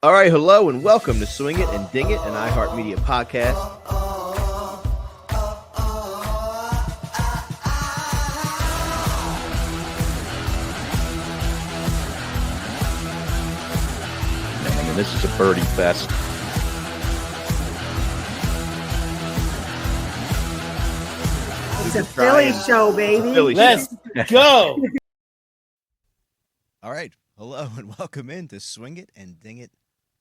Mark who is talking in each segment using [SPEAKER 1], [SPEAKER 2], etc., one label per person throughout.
[SPEAKER 1] All right, hello and welcome to Swing It and Ding It, an iHeart Media podcast. Man, this is a birdie fest.
[SPEAKER 2] It's a Philly show, baby.
[SPEAKER 3] Let's go.
[SPEAKER 4] All right. Hello and welcome into Swing It and Ding It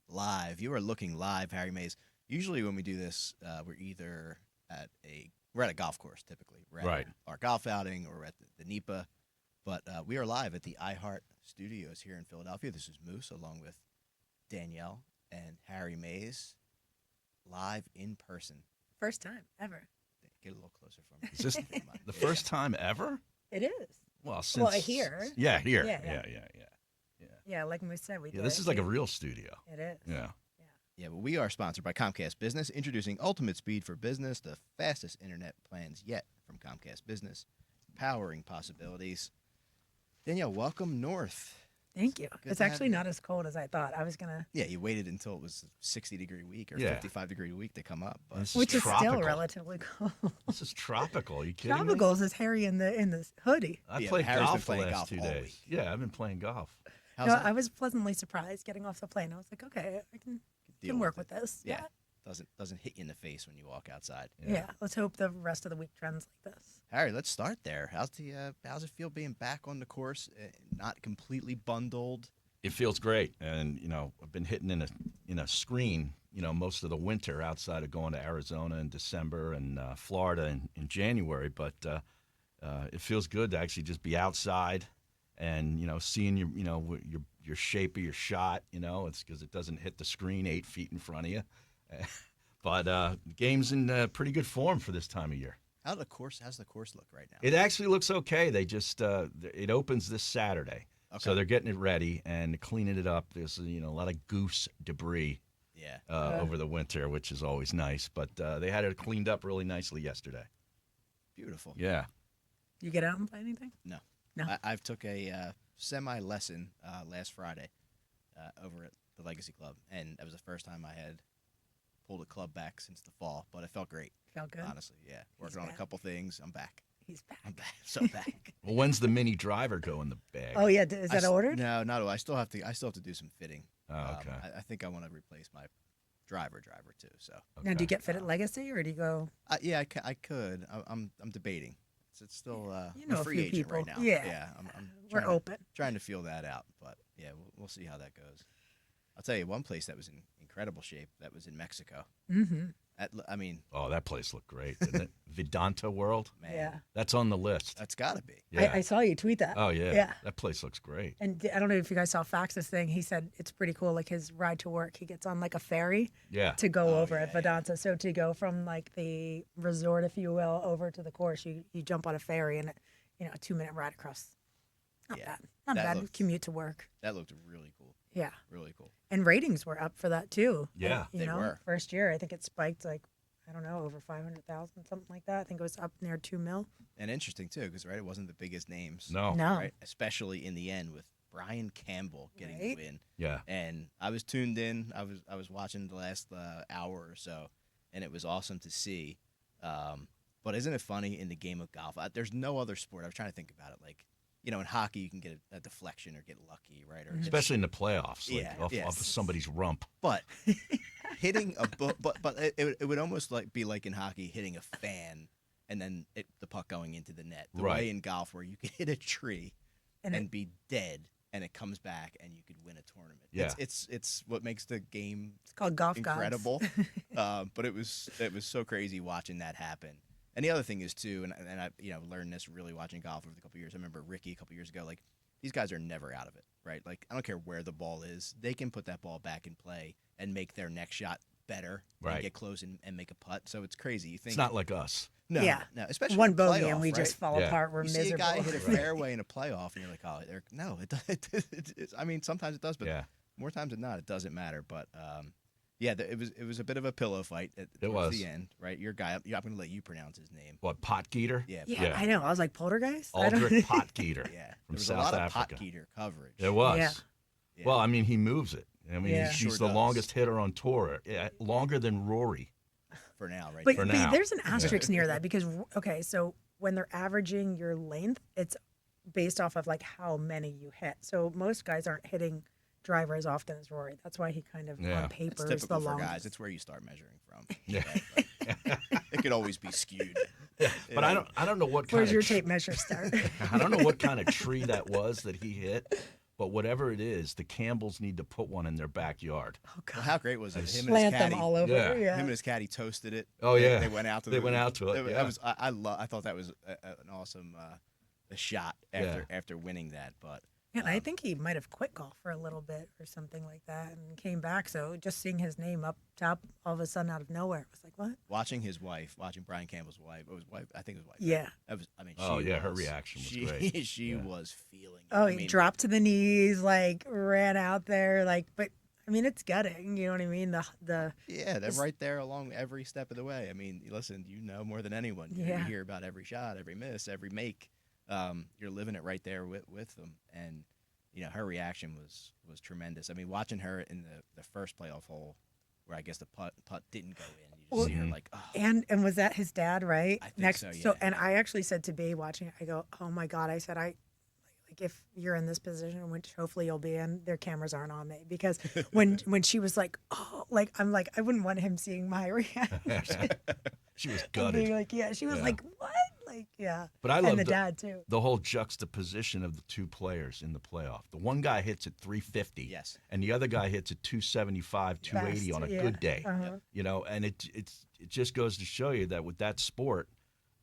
[SPEAKER 4] Live. You are looking live, Harry Mays. Usually when we do this, we're either at a golf course, typically. We're at our golf outing or at the NEPA. But we are live at the iHeart studios here in Philadelphia. This is Moose along with Danielle and Harry Mays, live in person.
[SPEAKER 2] First time ever.
[SPEAKER 4] Get a little closer for me.
[SPEAKER 3] Is this the first time ever?
[SPEAKER 2] It is.
[SPEAKER 3] Well, since
[SPEAKER 2] here.
[SPEAKER 3] Yeah, here.
[SPEAKER 2] Yeah.
[SPEAKER 3] Yeah,
[SPEAKER 2] like we said, we do.
[SPEAKER 3] Yeah, this is like a real studio.
[SPEAKER 2] It is.
[SPEAKER 3] Yeah.
[SPEAKER 4] Yeah, but we are sponsored by Comcast Business, introducing ultimate speed for business, the fastest internet plans yet from Comcast Business, powering possibilities. Danielle, welcome north.
[SPEAKER 2] Thank you.
[SPEAKER 4] Good
[SPEAKER 2] It's
[SPEAKER 4] to have
[SPEAKER 2] actually
[SPEAKER 4] you.
[SPEAKER 2] not as cold as I thought. I was gonna.
[SPEAKER 4] Yeah, you waited until it was 60-degree week or 55-degree week to come up. But
[SPEAKER 3] This
[SPEAKER 2] Which is still
[SPEAKER 3] tropical.
[SPEAKER 2] relatively cold.
[SPEAKER 3] This is tropical. Are you kidding me?
[SPEAKER 2] Tropicals is Harry in the hoodie.
[SPEAKER 3] I
[SPEAKER 4] Yeah,
[SPEAKER 3] played
[SPEAKER 4] Harry's been
[SPEAKER 3] golf the
[SPEAKER 4] playing
[SPEAKER 3] last
[SPEAKER 4] golf
[SPEAKER 3] 2
[SPEAKER 4] all
[SPEAKER 3] days.
[SPEAKER 4] week.
[SPEAKER 3] Yeah, I've been playing golf.
[SPEAKER 4] how's
[SPEAKER 2] No,
[SPEAKER 4] that?
[SPEAKER 2] I was pleasantly surprised getting off the plane. I was like, okay, I can
[SPEAKER 4] Deal
[SPEAKER 2] work
[SPEAKER 4] with
[SPEAKER 2] with this.
[SPEAKER 4] Yeah. Doesn't hit you in the face when you walk outside.
[SPEAKER 2] Yeah. Let's hope the rest of the week trends like this.
[SPEAKER 4] Harry, let's start there. How's it feel being back on the course, not completely bundled?
[SPEAKER 3] It feels great, and I've been hitting in a screen, most of the winter outside of going to Arizona in December and Florida in January. But it feels good to actually just be outside and seeing your shape of your shot. It's because it doesn't hit the screen 8 feet in front of you. But the game's in pretty good form for this time of year.
[SPEAKER 4] How's the course look right now?
[SPEAKER 3] It actually looks okay. They just it opens this Saturday.
[SPEAKER 4] Okay.
[SPEAKER 3] So they're getting it ready and cleaning it up. There's a lot of goose debris over the winter, which is always nice. But they had it cleaned up really nicely yesterday.
[SPEAKER 4] Beautiful.
[SPEAKER 3] Yeah.
[SPEAKER 2] You get out and play anything?
[SPEAKER 4] No.
[SPEAKER 2] No.
[SPEAKER 4] I've took a semi-lesson last Friday over at the Legacy Club, and that was the first time I had pulled a club back since the fall, but it felt great.
[SPEAKER 2] Felt good.
[SPEAKER 4] Honestly, yeah. Working on a
[SPEAKER 2] back.
[SPEAKER 4] couple things. I'm back.
[SPEAKER 2] He's back.
[SPEAKER 4] I'm back. So back.
[SPEAKER 3] Well, when's the mini driver go in the bag?
[SPEAKER 2] Oh yeah, is that ordered?
[SPEAKER 4] No, not. I still have to do some fitting.
[SPEAKER 3] Oh, okay.
[SPEAKER 4] I think I want to replace my driver too. So.
[SPEAKER 2] Now, do you
[SPEAKER 3] Okay.
[SPEAKER 2] get fit at Legacy or do you go?
[SPEAKER 4] Yeah, I could. I'm debating. It's still
[SPEAKER 2] You know
[SPEAKER 4] I'm a
[SPEAKER 2] a
[SPEAKER 4] free
[SPEAKER 2] few
[SPEAKER 4] agent
[SPEAKER 2] people.
[SPEAKER 4] right now.
[SPEAKER 2] Yeah.
[SPEAKER 4] I'm
[SPEAKER 2] We're
[SPEAKER 4] trying
[SPEAKER 2] open.
[SPEAKER 4] trying to feel that out, but yeah, we'll see how that goes. I'll tell you one place that was in incredible shape. That was in Mexico.
[SPEAKER 2] Mm-hmm.
[SPEAKER 4] I mean,
[SPEAKER 3] Oh, that place looked great, didn't it? Vedanta World?
[SPEAKER 4] man,
[SPEAKER 2] Yeah.
[SPEAKER 3] That's on the list.
[SPEAKER 4] that's got to be.
[SPEAKER 3] Yeah.
[SPEAKER 2] I saw you tweet that.
[SPEAKER 3] Oh, yeah.
[SPEAKER 2] Yeah.
[SPEAKER 3] That place looks great.
[SPEAKER 2] And I don't know if you guys saw Fax's thing. He said it's pretty cool. Like his ride to work, he gets on like a ferry
[SPEAKER 3] Yeah.
[SPEAKER 2] to go
[SPEAKER 4] Oh,
[SPEAKER 2] over
[SPEAKER 4] yeah,
[SPEAKER 2] at Vedanta. So to go from like the resort, if you will, over to the course, you jump on a ferry and a 2-minute ride across. Not
[SPEAKER 4] Yeah,
[SPEAKER 2] bad. Not
[SPEAKER 4] that
[SPEAKER 2] bad.
[SPEAKER 4] looked-
[SPEAKER 2] Commute to work.
[SPEAKER 4] That looked really cool.
[SPEAKER 2] Yeah.
[SPEAKER 4] Really cool.
[SPEAKER 2] And ratings were up for that too.
[SPEAKER 3] Yeah.
[SPEAKER 4] They were.
[SPEAKER 2] First year, I think it spiked like, I don't know, over 500,000, something like that. I think it was up near 2 mil.
[SPEAKER 4] And interesting too, because it wasn't the biggest names.
[SPEAKER 3] No.
[SPEAKER 2] No.
[SPEAKER 4] Right, especially in the end with Brian Campbell getting the
[SPEAKER 2] Right.
[SPEAKER 4] win.
[SPEAKER 3] Yeah.
[SPEAKER 4] And I was tuned in. I was watching the last hour or so, and it was awesome to see. But isn't it funny in the game of golf? There's no other sport. I was trying to think about it. Like, in hockey, you can get a deflection or get lucky, right? Or hit-
[SPEAKER 3] Especially in the playoffs, like
[SPEAKER 4] Yeah,
[SPEAKER 3] off
[SPEAKER 4] yes.
[SPEAKER 3] of somebody's rump.
[SPEAKER 4] but hitting a but it would almost be like in hockey hitting a fan and then the puck going into the net. The
[SPEAKER 3] Right.
[SPEAKER 4] way in golf where you could hit a tree
[SPEAKER 2] And
[SPEAKER 4] and be dead and it comes back and you could win a tournament.
[SPEAKER 3] Yeah.
[SPEAKER 4] It's what makes the game
[SPEAKER 2] It's called Golf Gods.
[SPEAKER 4] incredible. But it was so crazy watching that happen. And the other thing is too, and I learned this really watching golf over the couple of years. I remember Ricky a couple of years ago. Like, these guys are never out of it, right? Like, I don't care where the ball is, they can put that ball back in play and make their next shot better,
[SPEAKER 3] Right.
[SPEAKER 4] And get close and make a putt. So it's crazy. You think
[SPEAKER 3] It's not like us.
[SPEAKER 4] no,
[SPEAKER 2] Yeah.
[SPEAKER 4] no, especially
[SPEAKER 2] One
[SPEAKER 4] in
[SPEAKER 2] bogey
[SPEAKER 4] playoff,
[SPEAKER 2] and we
[SPEAKER 4] right?
[SPEAKER 2] just fall
[SPEAKER 3] Yeah.
[SPEAKER 2] apart. We're
[SPEAKER 4] You see
[SPEAKER 2] miserable.
[SPEAKER 4] a guy hit a fairway in a playoff, and you're like, oh, no, it does. I mean, sometimes it does, but
[SPEAKER 3] Yeah.
[SPEAKER 4] more times than not, it doesn't matter. But yeah, it was a bit of a pillow fight at
[SPEAKER 3] It
[SPEAKER 4] towards
[SPEAKER 3] was.
[SPEAKER 4] the end, right? Your guy, I'm going to let you pronounce his name.
[SPEAKER 3] What, Potgieter?
[SPEAKER 4] Yeah,
[SPEAKER 2] Yeah,
[SPEAKER 3] Yeah.
[SPEAKER 2] I know. I was like, Poltergeist? I don't-
[SPEAKER 3] Aldrich Potgieter.
[SPEAKER 4] yeah. There
[SPEAKER 3] From
[SPEAKER 4] was
[SPEAKER 3] South
[SPEAKER 4] a lot
[SPEAKER 3] Africa.
[SPEAKER 4] of Potgieter coverage.
[SPEAKER 3] It was.
[SPEAKER 2] Yeah.
[SPEAKER 4] Yeah.
[SPEAKER 3] Well, I mean, he moves it. I mean,
[SPEAKER 2] Yeah.
[SPEAKER 3] he's
[SPEAKER 4] Sure
[SPEAKER 3] the
[SPEAKER 4] does.
[SPEAKER 3] longest hitter on tour, longer than Rory.
[SPEAKER 4] For now, right?
[SPEAKER 2] But,
[SPEAKER 3] For
[SPEAKER 2] but
[SPEAKER 3] now.
[SPEAKER 2] there's an asterisk near that because okay, so when they're averaging your length, it's based off of like how many you hit. So most guys aren't hitting driver as often as Rory. That's why he kind of
[SPEAKER 3] Yeah.
[SPEAKER 2] on
[SPEAKER 4] It's
[SPEAKER 2] paper is
[SPEAKER 4] typical
[SPEAKER 2] the
[SPEAKER 4] for
[SPEAKER 2] longest.
[SPEAKER 4] guys. It's where you start measuring from.
[SPEAKER 3] Yeah.
[SPEAKER 4] It could always be skewed.
[SPEAKER 3] But I don't know what kind
[SPEAKER 2] Where's
[SPEAKER 3] of
[SPEAKER 2] your tape measure start?
[SPEAKER 3] I don't know what kind of tree that was that he hit, but whatever it is, the Campbells need to put one in their backyard.
[SPEAKER 2] Oh
[SPEAKER 4] Well, how great was it? Him and his
[SPEAKER 2] Plant them
[SPEAKER 4] caddy.
[SPEAKER 2] all over.
[SPEAKER 3] Yeah.
[SPEAKER 2] Yeah.
[SPEAKER 4] Him and his caddy toasted it.
[SPEAKER 3] Oh,
[SPEAKER 4] They-
[SPEAKER 3] yeah.
[SPEAKER 4] they went out to.
[SPEAKER 3] They went out to it, yeah.
[SPEAKER 4] I thought that was an awesome a shot after winning that. But
[SPEAKER 2] Yeah, and I think he might have quit golf for a little bit or something like that and came back. So just seeing his name up top all of a sudden out of nowhere, it was like, what?
[SPEAKER 4] watching Brian Campbell's wife, I think it was wife.
[SPEAKER 2] Yeah.
[SPEAKER 4] That was. I mean,
[SPEAKER 3] Oh,
[SPEAKER 4] she
[SPEAKER 3] yeah, her
[SPEAKER 4] was-
[SPEAKER 3] reaction was
[SPEAKER 4] she,
[SPEAKER 3] great.
[SPEAKER 4] She
[SPEAKER 3] Yeah.
[SPEAKER 4] was feeling it.
[SPEAKER 2] Oh,
[SPEAKER 4] I
[SPEAKER 2] he
[SPEAKER 4] mean,
[SPEAKER 2] dropped to the knees, like ran out there, like, but I mean, it's gutting. You know what I mean? The
[SPEAKER 4] Yeah, they're right there along every step of the way. I mean, listen, you know more than anyone. You
[SPEAKER 2] Yeah.
[SPEAKER 4] hear about every shot, every miss, every make. You're living it right there with them, and her reaction was tremendous. I mean, watching her in the first playoff hole, where I guess the putt didn't go in, you just see her like, oh,
[SPEAKER 2] and was that his dad, right?
[SPEAKER 4] I think so, yeah.
[SPEAKER 2] And I actually said to B watching it, I go, oh my God, I said, like if you're in this position, which hopefully you'll be in, their cameras aren't on me because when she was like, oh, like I'm like I wouldn't want him seeing my reaction.
[SPEAKER 3] She was
[SPEAKER 2] And
[SPEAKER 3] gutted.
[SPEAKER 2] being like, yeah, she was
[SPEAKER 3] Yeah.
[SPEAKER 2] like, what? Like, yeah.
[SPEAKER 3] But I
[SPEAKER 2] and
[SPEAKER 3] love
[SPEAKER 2] the dad too.
[SPEAKER 3] the whole juxtaposition of the two players in the playoff. The one guy hits at 350,
[SPEAKER 4] yes,
[SPEAKER 3] and the other guy hits at 275, 280 on a
[SPEAKER 2] yeah.
[SPEAKER 3] good day.
[SPEAKER 2] Uh-huh.
[SPEAKER 3] And it just goes to show you that with that sport,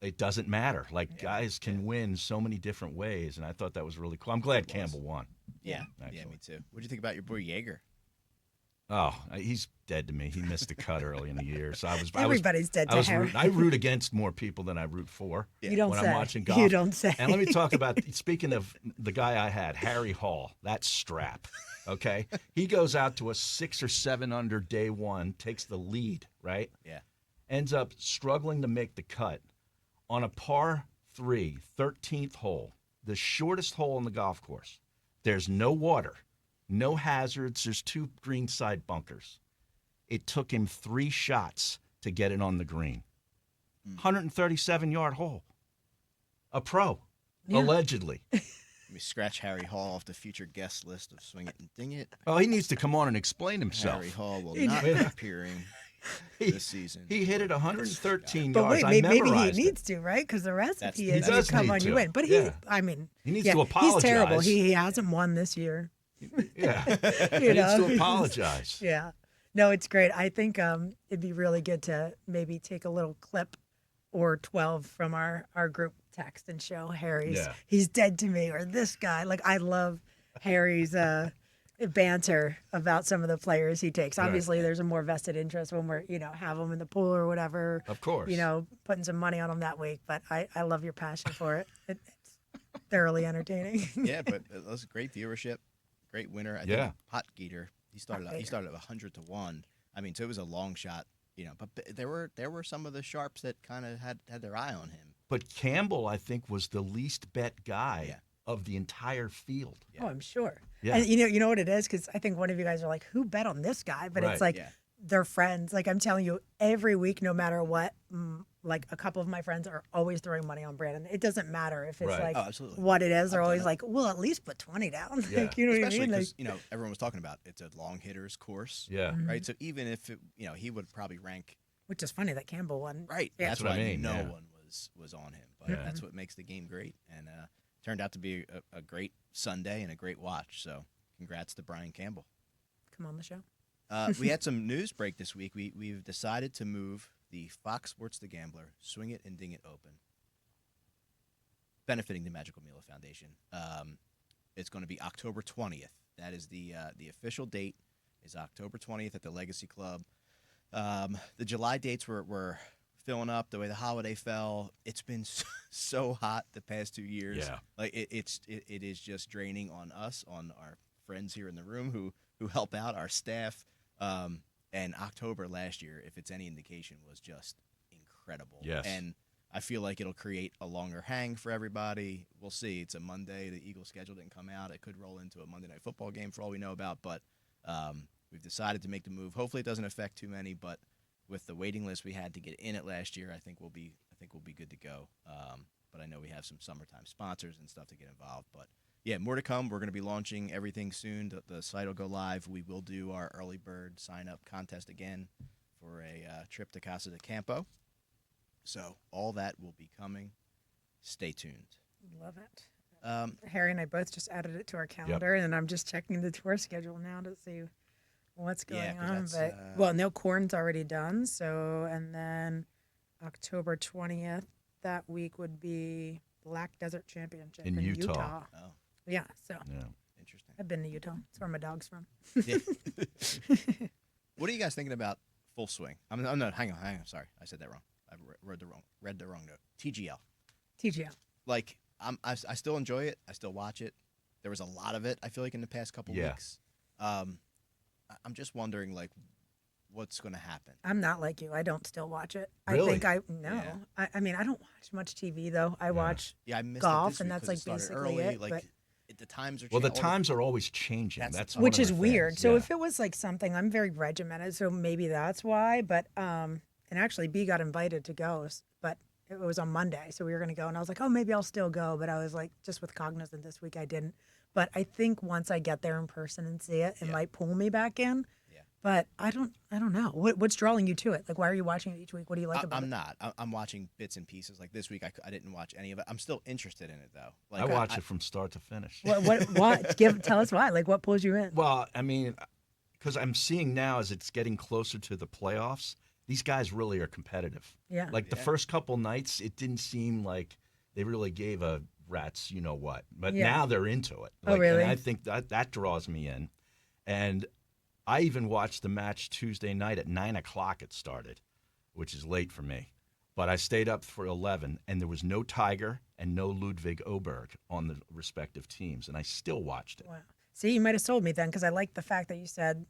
[SPEAKER 3] it doesn't matter. Like guys can win so many different ways, and I thought that was really cool. I'm glad Campbell won.
[SPEAKER 4] yeah,
[SPEAKER 3] Actually.
[SPEAKER 4] me too. What do you think about your boy Jaeger?
[SPEAKER 3] Oh, he's dead to me. He missed the cut early in the year, so
[SPEAKER 2] Everybody's dead to Harry.
[SPEAKER 3] I root against more people than I root for.
[SPEAKER 2] You don't
[SPEAKER 3] when
[SPEAKER 2] say.
[SPEAKER 3] I'm watching golf.
[SPEAKER 2] You don't say.
[SPEAKER 3] And let me talk about, speaking of the guy I had, Harry Hall, that strap, okay? He goes out to a 6 or 7 under day one, takes the lead, right?
[SPEAKER 4] Yeah.
[SPEAKER 3] Ends up struggling to make the cut on a par 3, 13th hole, the shortest hole on the golf course. There's no water, no hazards. There's 2 greenside bunkers. It took him 3 shots to get it on the green. 137-yard hole. A pro, allegedly.
[SPEAKER 4] Let me scratch Harry Hall off the future guest list of Swing It and Ding It.
[SPEAKER 3] Oh, he needs to come on and explain himself.
[SPEAKER 4] Harry Hall will not be appearing this season.
[SPEAKER 3] He hit it 113
[SPEAKER 2] But
[SPEAKER 3] yards.
[SPEAKER 2] wait,
[SPEAKER 3] I
[SPEAKER 2] maybe he
[SPEAKER 3] memorized it.
[SPEAKER 2] needs to, right? Because the recipe
[SPEAKER 4] He
[SPEAKER 2] is you
[SPEAKER 3] does
[SPEAKER 2] come
[SPEAKER 3] need
[SPEAKER 2] on,
[SPEAKER 3] to.
[SPEAKER 2] you win. But
[SPEAKER 3] Yeah.
[SPEAKER 2] I mean,
[SPEAKER 3] He needs
[SPEAKER 2] yeah,
[SPEAKER 3] to apologize.
[SPEAKER 2] He's terrible. He hasn't won this year.
[SPEAKER 3] Yeah.
[SPEAKER 2] You
[SPEAKER 3] He needs
[SPEAKER 2] know?
[SPEAKER 3] to apologize.
[SPEAKER 2] Yeah. No, it's great. I think it'd be really good to maybe take a little clip or 12 from our group text and show Harry's
[SPEAKER 3] Yeah.
[SPEAKER 2] he's dead to me or this guy. Like I love Harry's banter about some of the players he takes.
[SPEAKER 3] Right.
[SPEAKER 2] Obviously there's a more vested interest when we're, have them in the pool or whatever.
[SPEAKER 3] Of course.
[SPEAKER 2] Putting some money on them that week, but I love your passion for it. It's thoroughly entertaining.
[SPEAKER 4] Yeah, but it was great viewership, great winner. I
[SPEAKER 3] Yeah.
[SPEAKER 4] think Hot Geeter, he started at 100-1. I mean, so it was a long shot, but there were some of the sharps that kind of had their eye on him.
[SPEAKER 3] But Campbell, I think, was the least bet guy
[SPEAKER 4] Yeah.
[SPEAKER 3] of the entire field.
[SPEAKER 2] Oh, I'm sure.
[SPEAKER 3] Yeah.
[SPEAKER 2] And you know what it is? Because I think one of you guys are like, who bet on this guy? But
[SPEAKER 3] Right.
[SPEAKER 2] it's like
[SPEAKER 4] Yeah.
[SPEAKER 2] they're friends. Like I'm telling you, every week, no matter what, like a couple of my friends are always throwing money on Brandon. It doesn't matter if it's
[SPEAKER 3] Right.
[SPEAKER 2] like
[SPEAKER 4] Oh, absolutely.
[SPEAKER 2] what it is. They're
[SPEAKER 4] I've done
[SPEAKER 2] always
[SPEAKER 4] it.
[SPEAKER 2] like, well, at least put 20 down.
[SPEAKER 3] Yeah.
[SPEAKER 2] Like, you know what I
[SPEAKER 4] Especially
[SPEAKER 2] mean? Like,
[SPEAKER 4] because everyone was talking about it's a long hitters course,
[SPEAKER 3] Yeah.
[SPEAKER 4] right? So even if he would probably rank
[SPEAKER 2] which is funny that Campbell won.
[SPEAKER 4] right.
[SPEAKER 2] Yeah.
[SPEAKER 4] That's
[SPEAKER 3] That's what
[SPEAKER 4] why
[SPEAKER 3] I mean,
[SPEAKER 4] no
[SPEAKER 3] yeah.
[SPEAKER 4] one was on him, but
[SPEAKER 3] Yeah.
[SPEAKER 4] that's what makes the game great, and turned out to be a great Sunday and a great watch. So congrats to Brian Campbell.
[SPEAKER 2] Come on the show.
[SPEAKER 4] We had some news break this week. We've decided to move the Fox Sports The Gambler Swing It and Ding It Open, benefiting the Magical Mila Foundation. It's going to be October 20th. That is the official date is October 20th at the Legacy Club. The July dates were filling up the way the holiday fell. It's been so hot the past 2 years.
[SPEAKER 3] Yeah.
[SPEAKER 4] Like it is just draining on us, on our friends here in the room who help out, our staff. And October last year, if it's any indication, was just incredible.
[SPEAKER 3] Yes.
[SPEAKER 4] And I feel like it'll create a longer hang for everybody. We'll see. It's a Monday. The Eagles schedule didn't come out. It could roll into a Monday Night Football game for all we know about. But we've decided to make the move. Hopefully, it doesn't affect too many, but with the waiting list we had to get in it last year, I think we'll be good to go. But I know we have some summertime sponsors and stuff to get involved. But yeah, more to come. We're going to be launching everything soon. The site will go live. We will do our early bird sign up contest again for a trip to Casa de Campo. So all that will be coming. Stay tuned.
[SPEAKER 2] Love it. Harry and I both just added it to our calendar, and I'm just checking the tour schedule now to see what's going on. But well, no, Corn's already done. So, and then October 20th, that week would be Black Desert Championship in Utah.
[SPEAKER 4] Oh,
[SPEAKER 2] yeah. So
[SPEAKER 4] interesting.
[SPEAKER 2] I've been to Utah. That's where my dog's from.
[SPEAKER 4] Yeah. What are you guys thinking about Full Swing? I'm not. Hang on. Sorry, I said that wrong. I read the wrong note. TGL. Like I still enjoy it. I still watch it. There was a lot of it, I feel like, in the past couple weeks. I'm just wondering, like, what's going to happen.
[SPEAKER 2] I'm not like you. I don't still watch it.
[SPEAKER 3] Really?
[SPEAKER 2] Yeah. I mean, I don't watch much TV though. I watch
[SPEAKER 4] I missed
[SPEAKER 2] golf,
[SPEAKER 4] it
[SPEAKER 2] and that's like basically
[SPEAKER 4] early.
[SPEAKER 2] it.
[SPEAKER 4] Like,
[SPEAKER 2] but
[SPEAKER 4] the times are
[SPEAKER 3] Well, the times are always changing. That's
[SPEAKER 2] which
[SPEAKER 3] one
[SPEAKER 2] is
[SPEAKER 3] of the
[SPEAKER 2] weird.
[SPEAKER 3] things.
[SPEAKER 2] So
[SPEAKER 3] Yeah.
[SPEAKER 2] if it was like something, I'm very regimented, so maybe that's why. But and actually, B got invited to go, but it was on Monday, so we were gonna go, and I was like, oh, maybe I'll still go. But I was like, just with Cognizant this week, I didn't. But I think once I get there in person and see it, it might pull me back in.
[SPEAKER 4] Yeah.
[SPEAKER 2] But I don't know. What's drawing you to it? Like, why are you watching it each week? What do you like about it?
[SPEAKER 4] I'm not. I'm watching bits and pieces. Like this week, I didn't watch any of it. I'm still interested in it though. Like
[SPEAKER 3] I watch it from start to finish.
[SPEAKER 2] What? Tell us why. Like, what pulls you in?
[SPEAKER 3] Well, I mean, because I'm seeing now as it's getting closer to the playoffs, these guys really are competitive.
[SPEAKER 2] Yeah.
[SPEAKER 3] Like the first couple nights, it didn't seem like they really gave a rat's you know what. But now they're into it. Like,
[SPEAKER 2] oh, really?
[SPEAKER 3] And I think that draws me in. And I even watched the match Tuesday night at 9 o'clock it started, which is late for me. But I stayed up for 11, and there was no Tiger and no Ludwig Oberg on the respective teams, and I still watched it.
[SPEAKER 2] Wow. See, you might have sold me then, because I like the fact that you said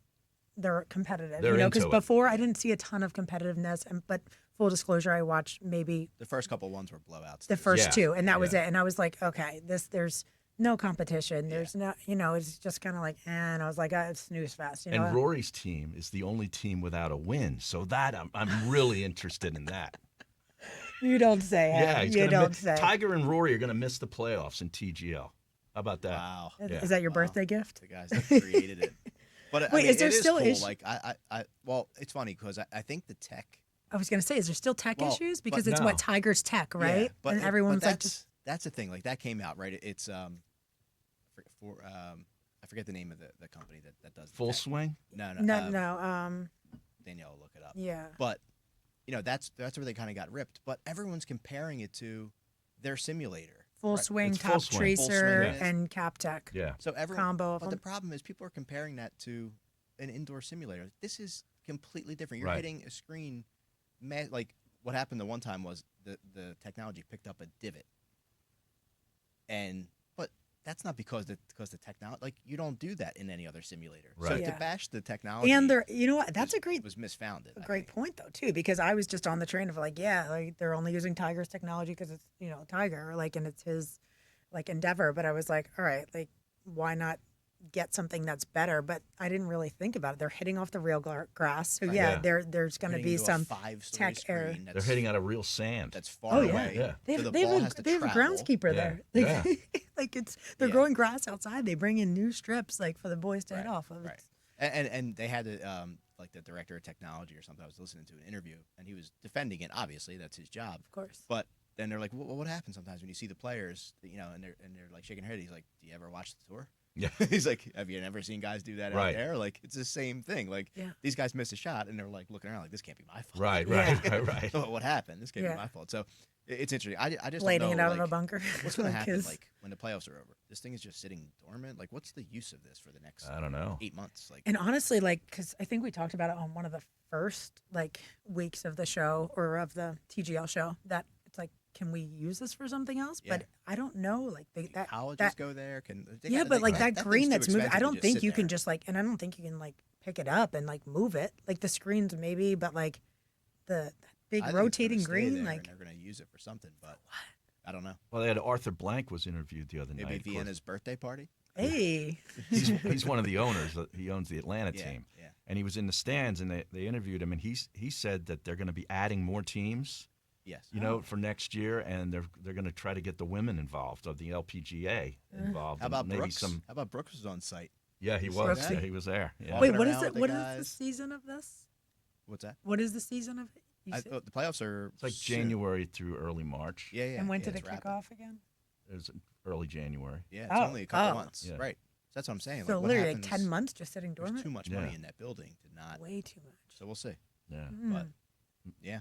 [SPEAKER 2] they're competitive.
[SPEAKER 3] They're
[SPEAKER 2] because
[SPEAKER 3] into it.
[SPEAKER 2] before I didn't see a ton of competitiveness, but full disclosure, I watched maybe
[SPEAKER 4] the first couple ones were blowouts.
[SPEAKER 2] the first
[SPEAKER 3] Yeah.
[SPEAKER 2] two, and that was it. And I was like, okay, there's no competition. There's no, it's just kind of like, and I was like, it's snooze fest.
[SPEAKER 3] And Rory's team is the only team without a win, so that I'm really interested in that.
[SPEAKER 2] You don't say.
[SPEAKER 3] Yeah,
[SPEAKER 2] you don't say.
[SPEAKER 3] Tiger and Rory are going to miss the playoffs in TGL. How about that?
[SPEAKER 4] Wow.
[SPEAKER 2] Is that your birthday gift?
[SPEAKER 4] The guys that created it. But
[SPEAKER 2] Wait,
[SPEAKER 4] I mean,
[SPEAKER 2] is there
[SPEAKER 4] it
[SPEAKER 2] still
[SPEAKER 4] cool.
[SPEAKER 2] issues?
[SPEAKER 4] Like well, it's funny because I think the tech.
[SPEAKER 2] I was gonna say, is there still tech
[SPEAKER 4] Well,
[SPEAKER 2] issues?
[SPEAKER 4] but
[SPEAKER 2] Because it's
[SPEAKER 3] no.
[SPEAKER 2] what Tiger's tech, right?
[SPEAKER 4] Yeah, but
[SPEAKER 2] and everyone's
[SPEAKER 4] but
[SPEAKER 2] like, just
[SPEAKER 4] that's the thing. Like that came out right. It's I forget the name of the company that does the
[SPEAKER 3] Full
[SPEAKER 4] tech.
[SPEAKER 3] swing?
[SPEAKER 4] No. Danielle will look it up.
[SPEAKER 2] yeah.
[SPEAKER 4] But that's where they kind of got ripped. But everyone's comparing it to their simulator.
[SPEAKER 2] Full
[SPEAKER 4] right?
[SPEAKER 2] swing,
[SPEAKER 3] It's
[SPEAKER 2] top
[SPEAKER 3] full swing.
[SPEAKER 2] tracer,
[SPEAKER 4] Full swing,
[SPEAKER 2] and cap tech.
[SPEAKER 3] Yeah.
[SPEAKER 4] So everyone
[SPEAKER 2] Combo of
[SPEAKER 4] But the
[SPEAKER 2] them.
[SPEAKER 4] problem is people are comparing that to an indoor simulator. This is completely different. You're
[SPEAKER 3] Right.
[SPEAKER 4] hitting a screen. Like what happened the one time was the technology picked up a divot, but that's not because the technology, like, you don't do that in any other simulator. So
[SPEAKER 3] Right.
[SPEAKER 2] Yeah.
[SPEAKER 4] to bash the technology,
[SPEAKER 2] And they're, you know what? That's a great
[SPEAKER 4] was misfounded. I
[SPEAKER 2] great
[SPEAKER 4] think.
[SPEAKER 2] point though too, because I was just on the train of like, yeah, like they're only using Tiger's technology because it's Tiger, like, and it's his like endeavor. But I was like, all right, like, why not get something that's better? But I didn't really think about it. They're hitting off the real grass, so
[SPEAKER 4] Right.
[SPEAKER 2] yeah,
[SPEAKER 3] Yeah.
[SPEAKER 2] there's going to
[SPEAKER 4] Hitting
[SPEAKER 2] be
[SPEAKER 4] into a
[SPEAKER 2] some
[SPEAKER 4] 5-story
[SPEAKER 2] tech error.
[SPEAKER 4] screen
[SPEAKER 3] They're
[SPEAKER 4] that's-
[SPEAKER 3] hitting out of real sand.
[SPEAKER 4] That's far
[SPEAKER 2] Oh yeah,
[SPEAKER 4] away.
[SPEAKER 3] Yeah.
[SPEAKER 2] they
[SPEAKER 4] So
[SPEAKER 2] have,
[SPEAKER 4] the ball has to
[SPEAKER 2] they have a
[SPEAKER 4] travel.
[SPEAKER 2] groundskeeper
[SPEAKER 3] Yeah.
[SPEAKER 2] there. Like,
[SPEAKER 3] Yeah.
[SPEAKER 2] like they're
[SPEAKER 4] Yeah.
[SPEAKER 2] growing grass outside. They bring in new strips like for the boys to hit
[SPEAKER 4] Right,
[SPEAKER 2] off of.
[SPEAKER 4] Right. And they had like the director of technology or something. I was listening to an interview, and he was defending it. Obviously, that's his job.
[SPEAKER 2] Of course.
[SPEAKER 4] But then they're like, well, what happens sometimes when you see the players, and they're like shaking their head. He's like, do you ever watch the tour?
[SPEAKER 3] Yeah.
[SPEAKER 4] He's like, have you never seen guys do that out
[SPEAKER 3] Right.
[SPEAKER 4] there? Like, it's the same thing. Like,
[SPEAKER 2] Yeah.
[SPEAKER 4] these guys miss a shot, and they're like looking around like, this can't be my fault.
[SPEAKER 3] Right,
[SPEAKER 2] Yeah.
[SPEAKER 3] right.
[SPEAKER 4] So what happened? This can't
[SPEAKER 2] Yeah.
[SPEAKER 4] be my fault. So it's interesting. I just
[SPEAKER 2] Blading
[SPEAKER 4] don't
[SPEAKER 2] it
[SPEAKER 4] know,
[SPEAKER 2] out of
[SPEAKER 4] like,
[SPEAKER 2] a bunker.
[SPEAKER 4] what's going to happen
[SPEAKER 2] 'Cause-
[SPEAKER 4] like when the playoffs are over? This thing is just sitting dormant. Like, what's the use of this for the next
[SPEAKER 3] I don't know.
[SPEAKER 4] 8 months? Like,
[SPEAKER 2] And honestly, like, because I think we talked about it on one of the first like weeks of the show or of the TGL show, that it's like, can we use this for something else?
[SPEAKER 4] Yeah.
[SPEAKER 2] But I don't know. Like that
[SPEAKER 4] colleges
[SPEAKER 2] that
[SPEAKER 4] go there.
[SPEAKER 2] yeah, but like that green that's moving, I don't think you can
[SPEAKER 4] just
[SPEAKER 2] just like, and I don't think you can like pick it up and like move it. Like the screens maybe, but like the big rotating green, like
[SPEAKER 4] they're going to use it for something. But I don't know.
[SPEAKER 3] Well, they had Arthur Blank was interviewed the other
[SPEAKER 4] Maybe
[SPEAKER 3] night. of course.
[SPEAKER 4] Vienna's birthday party.
[SPEAKER 2] Hey.
[SPEAKER 3] He's one of the owners. He owns the Atlanta team.
[SPEAKER 4] Yeah.
[SPEAKER 3] And he was in the stands, and they interviewed him, and he said that they're going to be adding more teams,
[SPEAKER 4] Yes.
[SPEAKER 3] for next year, and they're going to try to get the women involved, of the LPGA involved.
[SPEAKER 4] How about
[SPEAKER 3] and maybe
[SPEAKER 4] Brooks?
[SPEAKER 3] How
[SPEAKER 4] about Brooks was on site?
[SPEAKER 3] Yeah, he
[SPEAKER 4] You
[SPEAKER 3] was.
[SPEAKER 4] said
[SPEAKER 3] Yeah,
[SPEAKER 4] that?
[SPEAKER 3] he was there. Yeah.
[SPEAKER 2] Wait,
[SPEAKER 4] Walking
[SPEAKER 2] what is
[SPEAKER 4] around
[SPEAKER 2] it?
[SPEAKER 4] with
[SPEAKER 2] What
[SPEAKER 4] the
[SPEAKER 2] is the
[SPEAKER 4] guys.
[SPEAKER 2] season of this?
[SPEAKER 4] What's that?
[SPEAKER 2] What is the season of it? You said-
[SPEAKER 4] The playoffs are
[SPEAKER 3] It's like
[SPEAKER 4] soon.
[SPEAKER 3] January through early March.
[SPEAKER 4] Yeah, yeah.
[SPEAKER 2] and when
[SPEAKER 4] yeah,
[SPEAKER 2] did it
[SPEAKER 4] it's
[SPEAKER 2] kick
[SPEAKER 4] rapid.
[SPEAKER 2] off again?
[SPEAKER 3] It was early January.
[SPEAKER 4] Yeah, it's
[SPEAKER 2] Oh,
[SPEAKER 4] only a couple
[SPEAKER 2] oh.
[SPEAKER 4] months.
[SPEAKER 3] Yeah.
[SPEAKER 4] Right. That's what I'm saying.
[SPEAKER 2] So
[SPEAKER 4] like, what
[SPEAKER 2] literally
[SPEAKER 4] happens,
[SPEAKER 2] 10 months just sitting
[SPEAKER 4] There's
[SPEAKER 2] dormant?
[SPEAKER 4] too much money
[SPEAKER 3] Yeah.
[SPEAKER 4] in that building to not.
[SPEAKER 2] Way too much.
[SPEAKER 4] So we'll see.
[SPEAKER 3] Yeah.
[SPEAKER 4] But yeah,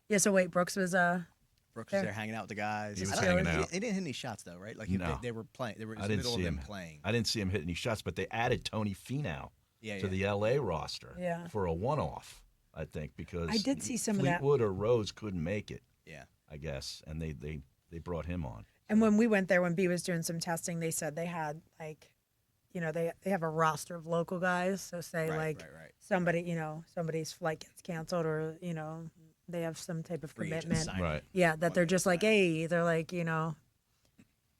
[SPEAKER 2] Yeah, so wait, Brooks was
[SPEAKER 4] Brooks
[SPEAKER 2] There.
[SPEAKER 4] was there hanging out with the guys.
[SPEAKER 3] He was
[SPEAKER 4] I don't
[SPEAKER 3] hanging
[SPEAKER 4] think
[SPEAKER 3] out.
[SPEAKER 4] He didn't hit any shots though, right? Like
[SPEAKER 3] No.
[SPEAKER 4] they were playing. They were in
[SPEAKER 3] I
[SPEAKER 4] the
[SPEAKER 3] didn't
[SPEAKER 4] middle
[SPEAKER 3] see
[SPEAKER 4] of them
[SPEAKER 3] him.
[SPEAKER 4] playing.
[SPEAKER 3] I didn't see him hit any shots, but they added Tony Finau
[SPEAKER 4] Yeah,
[SPEAKER 3] to the LA roster
[SPEAKER 2] Yeah.
[SPEAKER 3] for a one-off, I think, because
[SPEAKER 2] I did see some of that.
[SPEAKER 3] Fleetwood or Rose couldn't make it,
[SPEAKER 4] Yeah.
[SPEAKER 3] I guess, and they brought him on.
[SPEAKER 2] And when we went there, when B was doing some testing, they said they had like, they have a roster of local guys. So say
[SPEAKER 4] Right,
[SPEAKER 2] like
[SPEAKER 4] right.
[SPEAKER 2] somebody, somebody's flight gets canceled or, they have some type of
[SPEAKER 4] Free agent
[SPEAKER 2] commitment.
[SPEAKER 4] signing.
[SPEAKER 3] Right.
[SPEAKER 2] Yeah, that they're
[SPEAKER 4] One-day
[SPEAKER 2] just like,
[SPEAKER 4] signing.
[SPEAKER 2] hey, they're like,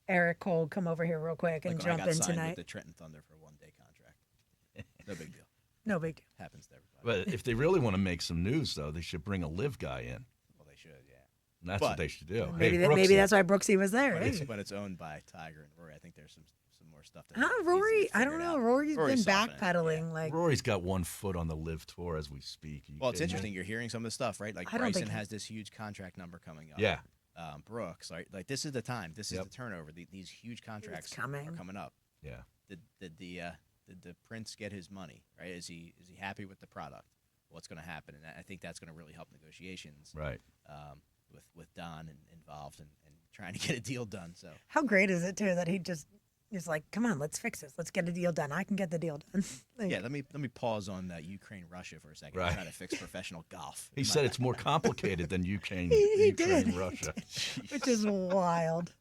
[SPEAKER 2] Eric Cole, come over here real quick and
[SPEAKER 4] Like when I
[SPEAKER 2] jump
[SPEAKER 4] got
[SPEAKER 2] in
[SPEAKER 4] signed
[SPEAKER 2] tonight.
[SPEAKER 4] with the Trenton Thunder for a 1-day contract. No big deal.
[SPEAKER 2] No big deal.
[SPEAKER 4] Happens to everybody.
[SPEAKER 3] But if they really want to make some news, though, they should bring a live guy in.
[SPEAKER 4] Well, they should, yeah.
[SPEAKER 3] And that's
[SPEAKER 4] But-
[SPEAKER 3] what they should do.
[SPEAKER 2] Maybe,
[SPEAKER 3] Hey,
[SPEAKER 2] maybe
[SPEAKER 3] Brooksy,
[SPEAKER 2] that's why Brooksy was there.
[SPEAKER 4] But
[SPEAKER 2] Hey.
[SPEAKER 4] it's owned by Tiger and Rory. I think there's some more stuff. That
[SPEAKER 2] Huh,
[SPEAKER 4] needs to be
[SPEAKER 2] Rory? I don't
[SPEAKER 4] figured
[SPEAKER 2] know.
[SPEAKER 4] out.
[SPEAKER 2] Rory's been
[SPEAKER 4] softening it,
[SPEAKER 2] backpedaling.
[SPEAKER 4] yeah.
[SPEAKER 2] Like,
[SPEAKER 3] Rory's got one foot on the live tour as we speak. Are you
[SPEAKER 4] Well, it's
[SPEAKER 3] kidding me?
[SPEAKER 4] interesting. You're hearing some of the stuff, right? Like
[SPEAKER 2] I don't
[SPEAKER 4] Bryson
[SPEAKER 2] think-
[SPEAKER 4] has this huge contract number coming up.
[SPEAKER 3] Yeah.
[SPEAKER 4] Brooks, right? Like this is the time. This is
[SPEAKER 3] Yep.
[SPEAKER 4] the turnover. These huge contracts are
[SPEAKER 2] coming.
[SPEAKER 4] coming up.
[SPEAKER 3] Yeah.
[SPEAKER 4] Did the Prince get his money? Right? Is he happy with the product? What's going to happen? And I think that's going to really help negotiations.
[SPEAKER 3] Right.
[SPEAKER 4] With Don involved and trying to get a deal done. So
[SPEAKER 2] how great is it too that he just is like, come on, let's fix this. Let's get a deal done. I can get the deal done. Like,
[SPEAKER 4] yeah, let me pause on Ukraine Russia for a second.
[SPEAKER 3] Right.
[SPEAKER 4] And try to fix professional golf.
[SPEAKER 3] He said it's more complicated than Ukraine,
[SPEAKER 2] He
[SPEAKER 3] Ukraine
[SPEAKER 2] did.
[SPEAKER 3] Russia.
[SPEAKER 2] which is wild.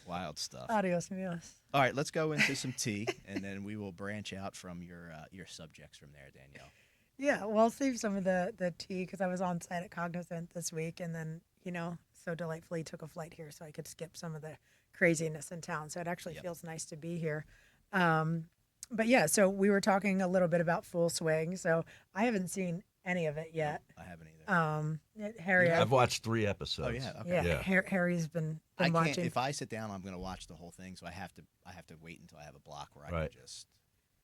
[SPEAKER 4] Wild stuff.
[SPEAKER 2] Adios, amigos.
[SPEAKER 4] All right, let's go into some tea, and then we will branch out from your subjects from there, Danielle.
[SPEAKER 2] Yeah, well, I'll save some of the tea because I was on site at Cognizant this week, and then so delightfully took a flight here so I could skip some of the craziness in town. So it actually
[SPEAKER 4] Yep.
[SPEAKER 2] feels nice to be here. But yeah, so we were talking a little bit about Full Swing. So I haven't seen any of it yet.
[SPEAKER 4] I haven't either.
[SPEAKER 2] Harry,
[SPEAKER 3] I've watched 3 episodes.
[SPEAKER 4] Oh yeah, okay.
[SPEAKER 2] yeah,
[SPEAKER 3] Yeah.
[SPEAKER 2] Harry's been
[SPEAKER 4] I can't.
[SPEAKER 2] watching.
[SPEAKER 4] If I sit down, I'm going to watch the whole thing. So I have to wait until I have a block where I
[SPEAKER 3] Right.
[SPEAKER 4] can just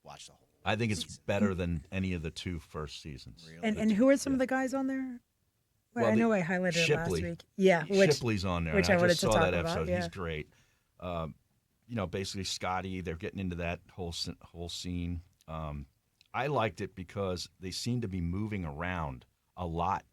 [SPEAKER 4] watch the whole.
[SPEAKER 3] I think it's
[SPEAKER 4] season.
[SPEAKER 3] better than any of the 2 first seasons.
[SPEAKER 4] Really?
[SPEAKER 2] And who are some of the guys on there? Well, I
[SPEAKER 3] the-
[SPEAKER 2] know I highlighted it last
[SPEAKER 3] Shipley.
[SPEAKER 2] week. Yeah, which
[SPEAKER 3] Shipley's on there.
[SPEAKER 2] which
[SPEAKER 3] and
[SPEAKER 2] I
[SPEAKER 3] I
[SPEAKER 2] wanted
[SPEAKER 3] just
[SPEAKER 2] to
[SPEAKER 3] saw
[SPEAKER 2] talk
[SPEAKER 3] that
[SPEAKER 2] about,
[SPEAKER 3] episode.
[SPEAKER 2] yeah.
[SPEAKER 3] He's great. Basically Scotty. They're getting into that whole scene. I liked it because they seem to be moving around a lot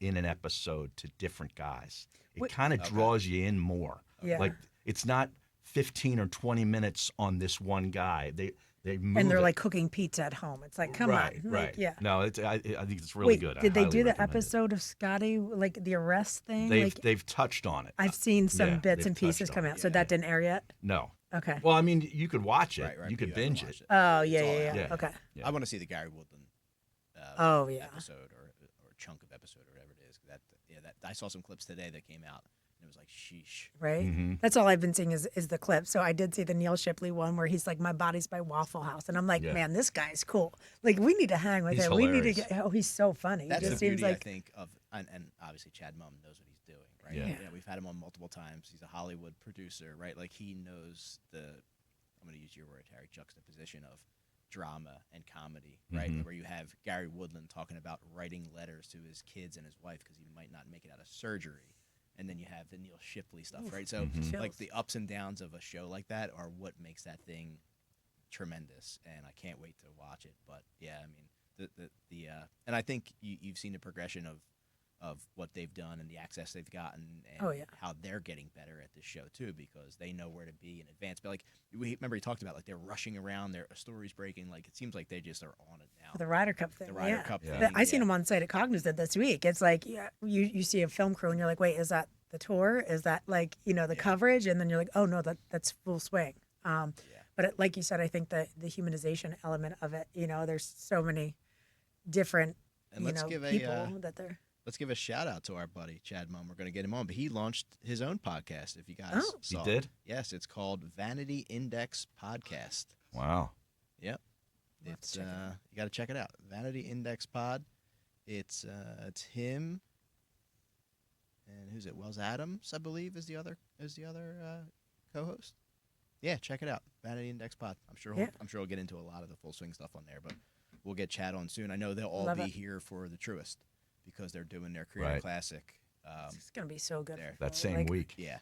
[SPEAKER 3] in an episode to different guys. It
[SPEAKER 2] Wait-
[SPEAKER 3] kind of draws you in more.
[SPEAKER 2] Yeah.
[SPEAKER 3] Like it's not 15 or 20 minutes on this one guy. They move
[SPEAKER 2] and they're
[SPEAKER 3] it.
[SPEAKER 2] like cooking pizza at home. It's like, come
[SPEAKER 3] right,
[SPEAKER 2] on,
[SPEAKER 3] right.
[SPEAKER 2] Like, yeah.
[SPEAKER 3] No, I think it's really
[SPEAKER 2] Wait,
[SPEAKER 3] good. I
[SPEAKER 2] did they
[SPEAKER 3] highly
[SPEAKER 2] do the
[SPEAKER 3] recommend it.
[SPEAKER 2] episode of Scotty, like the arrest thing?
[SPEAKER 3] They've touched on it.
[SPEAKER 2] I've seen some
[SPEAKER 3] yeah,
[SPEAKER 2] bits
[SPEAKER 3] they've
[SPEAKER 2] and pieces
[SPEAKER 3] touched
[SPEAKER 2] come
[SPEAKER 3] on
[SPEAKER 2] out,
[SPEAKER 3] it.
[SPEAKER 2] so that didn't air yet.
[SPEAKER 3] No.
[SPEAKER 2] Okay.
[SPEAKER 3] Well, I mean, you could watch it.
[SPEAKER 4] Right.
[SPEAKER 3] You could
[SPEAKER 4] haven't
[SPEAKER 3] binge
[SPEAKER 4] watched
[SPEAKER 3] it.
[SPEAKER 2] Oh
[SPEAKER 4] It's
[SPEAKER 2] yeah,
[SPEAKER 4] all
[SPEAKER 2] yeah,
[SPEAKER 4] out.
[SPEAKER 2] yeah.
[SPEAKER 3] Yeah.
[SPEAKER 2] Okay.
[SPEAKER 3] Yeah.
[SPEAKER 4] I want to see the Gary Woodland.
[SPEAKER 2] Oh, yeah.
[SPEAKER 4] Episode or chunk of episode or whatever it is. That I saw some clips today that came out and it was like sheesh.
[SPEAKER 2] Right.
[SPEAKER 3] Mhm.
[SPEAKER 2] That's all I've been seeing is the clip. So I did see the Neil Shipley one where he's like, "My body's by Waffle House," and I'm like,
[SPEAKER 3] Yeah.
[SPEAKER 2] "Man, this guy's cool. Like, we need to hang with
[SPEAKER 3] He's
[SPEAKER 2] him. We need to
[SPEAKER 3] hilarious.
[SPEAKER 2] get." Oh, he's so funny.
[SPEAKER 4] That's
[SPEAKER 2] he
[SPEAKER 4] the
[SPEAKER 2] just seems
[SPEAKER 4] beauty, I
[SPEAKER 2] like
[SPEAKER 4] think, of and obviously Chad Mum knows what he's doing, right?
[SPEAKER 3] Yeah.
[SPEAKER 2] Yeah.
[SPEAKER 4] We've had him on multiple times. He's a Hollywood producer, right? Like he knows I'm going to use your word, Harry, juxtaposition of drama and comedy, right?
[SPEAKER 3] Mhm.
[SPEAKER 4] Where you have Gary Woodland talking about writing letters to his kids and his wife because he might not make it out of surgery. And then you have the Neil Shipley stuff, right? So
[SPEAKER 3] Mhm.
[SPEAKER 4] like
[SPEAKER 2] Chills.
[SPEAKER 4] the ups and downs of a show like that are what makes that thing tremendous. And I can't wait to watch it. But yeah, I mean, and I think you've seen the progression of what they've done and the access they've gotten and
[SPEAKER 2] Oh, yeah.
[SPEAKER 4] how they're getting better at this show too because they know where to be in advance. But like remember he talked about like they're rushing around, their stories breaking. Like it seems like they just are on it now.
[SPEAKER 2] the Ryder Cup thing.
[SPEAKER 4] The Ryder
[SPEAKER 2] yeah.
[SPEAKER 4] Cup
[SPEAKER 3] Yeah.
[SPEAKER 4] thing.
[SPEAKER 2] I seen him on site at Cognizant this week. It's like you see a film crew and you're like, wait, is that the tour? Is that like the coverage? And then you're like, oh no, that's Full Swing. But like you said, I think the humanization element of it. There's so many different
[SPEAKER 4] And let's give
[SPEAKER 2] people
[SPEAKER 4] a
[SPEAKER 2] that they're.
[SPEAKER 4] let's give a shout out to our buddy Chad Mumm. We're going to get him on, but he launched his own podcast. If you guys saw,
[SPEAKER 3] he did.
[SPEAKER 4] Yes, it's called Vanity Index Podcast.
[SPEAKER 3] Wow.
[SPEAKER 4] Yep, it's you got to check it out. Vanity Index Pod. It's him, and who's it? Wells Adams, I believe, is the other co-host. Yeah, check it out. Vanity Index Pod. I'm sure he'll get into a lot of the Full Swing stuff on there, but we'll get Chad on soon. I know they'll all be here for the Truist because they're doing their Creator Classic.
[SPEAKER 2] It's gonna be so good.
[SPEAKER 3] That same week.
[SPEAKER 4] Yeah.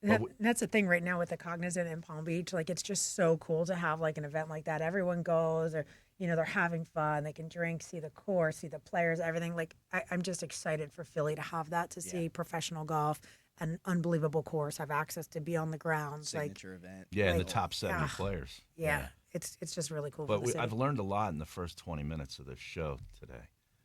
[SPEAKER 2] Yep. That's the thing right now with the Cognizant in Palm Beach. Like, it's just so cool to have like an event like that. Everyone goes, or they're having fun. They can drink, see the course, see the players, everything. Like, I'm just excited for Philly to have that, to see professional golf, an unbelievable course, have access to be on the grounds,
[SPEAKER 4] signature event.
[SPEAKER 3] Yeah, and the top 70 players.
[SPEAKER 2] Yeah, it's just really cool.
[SPEAKER 3] But I've learned a lot in the first 20 minutes of this show today.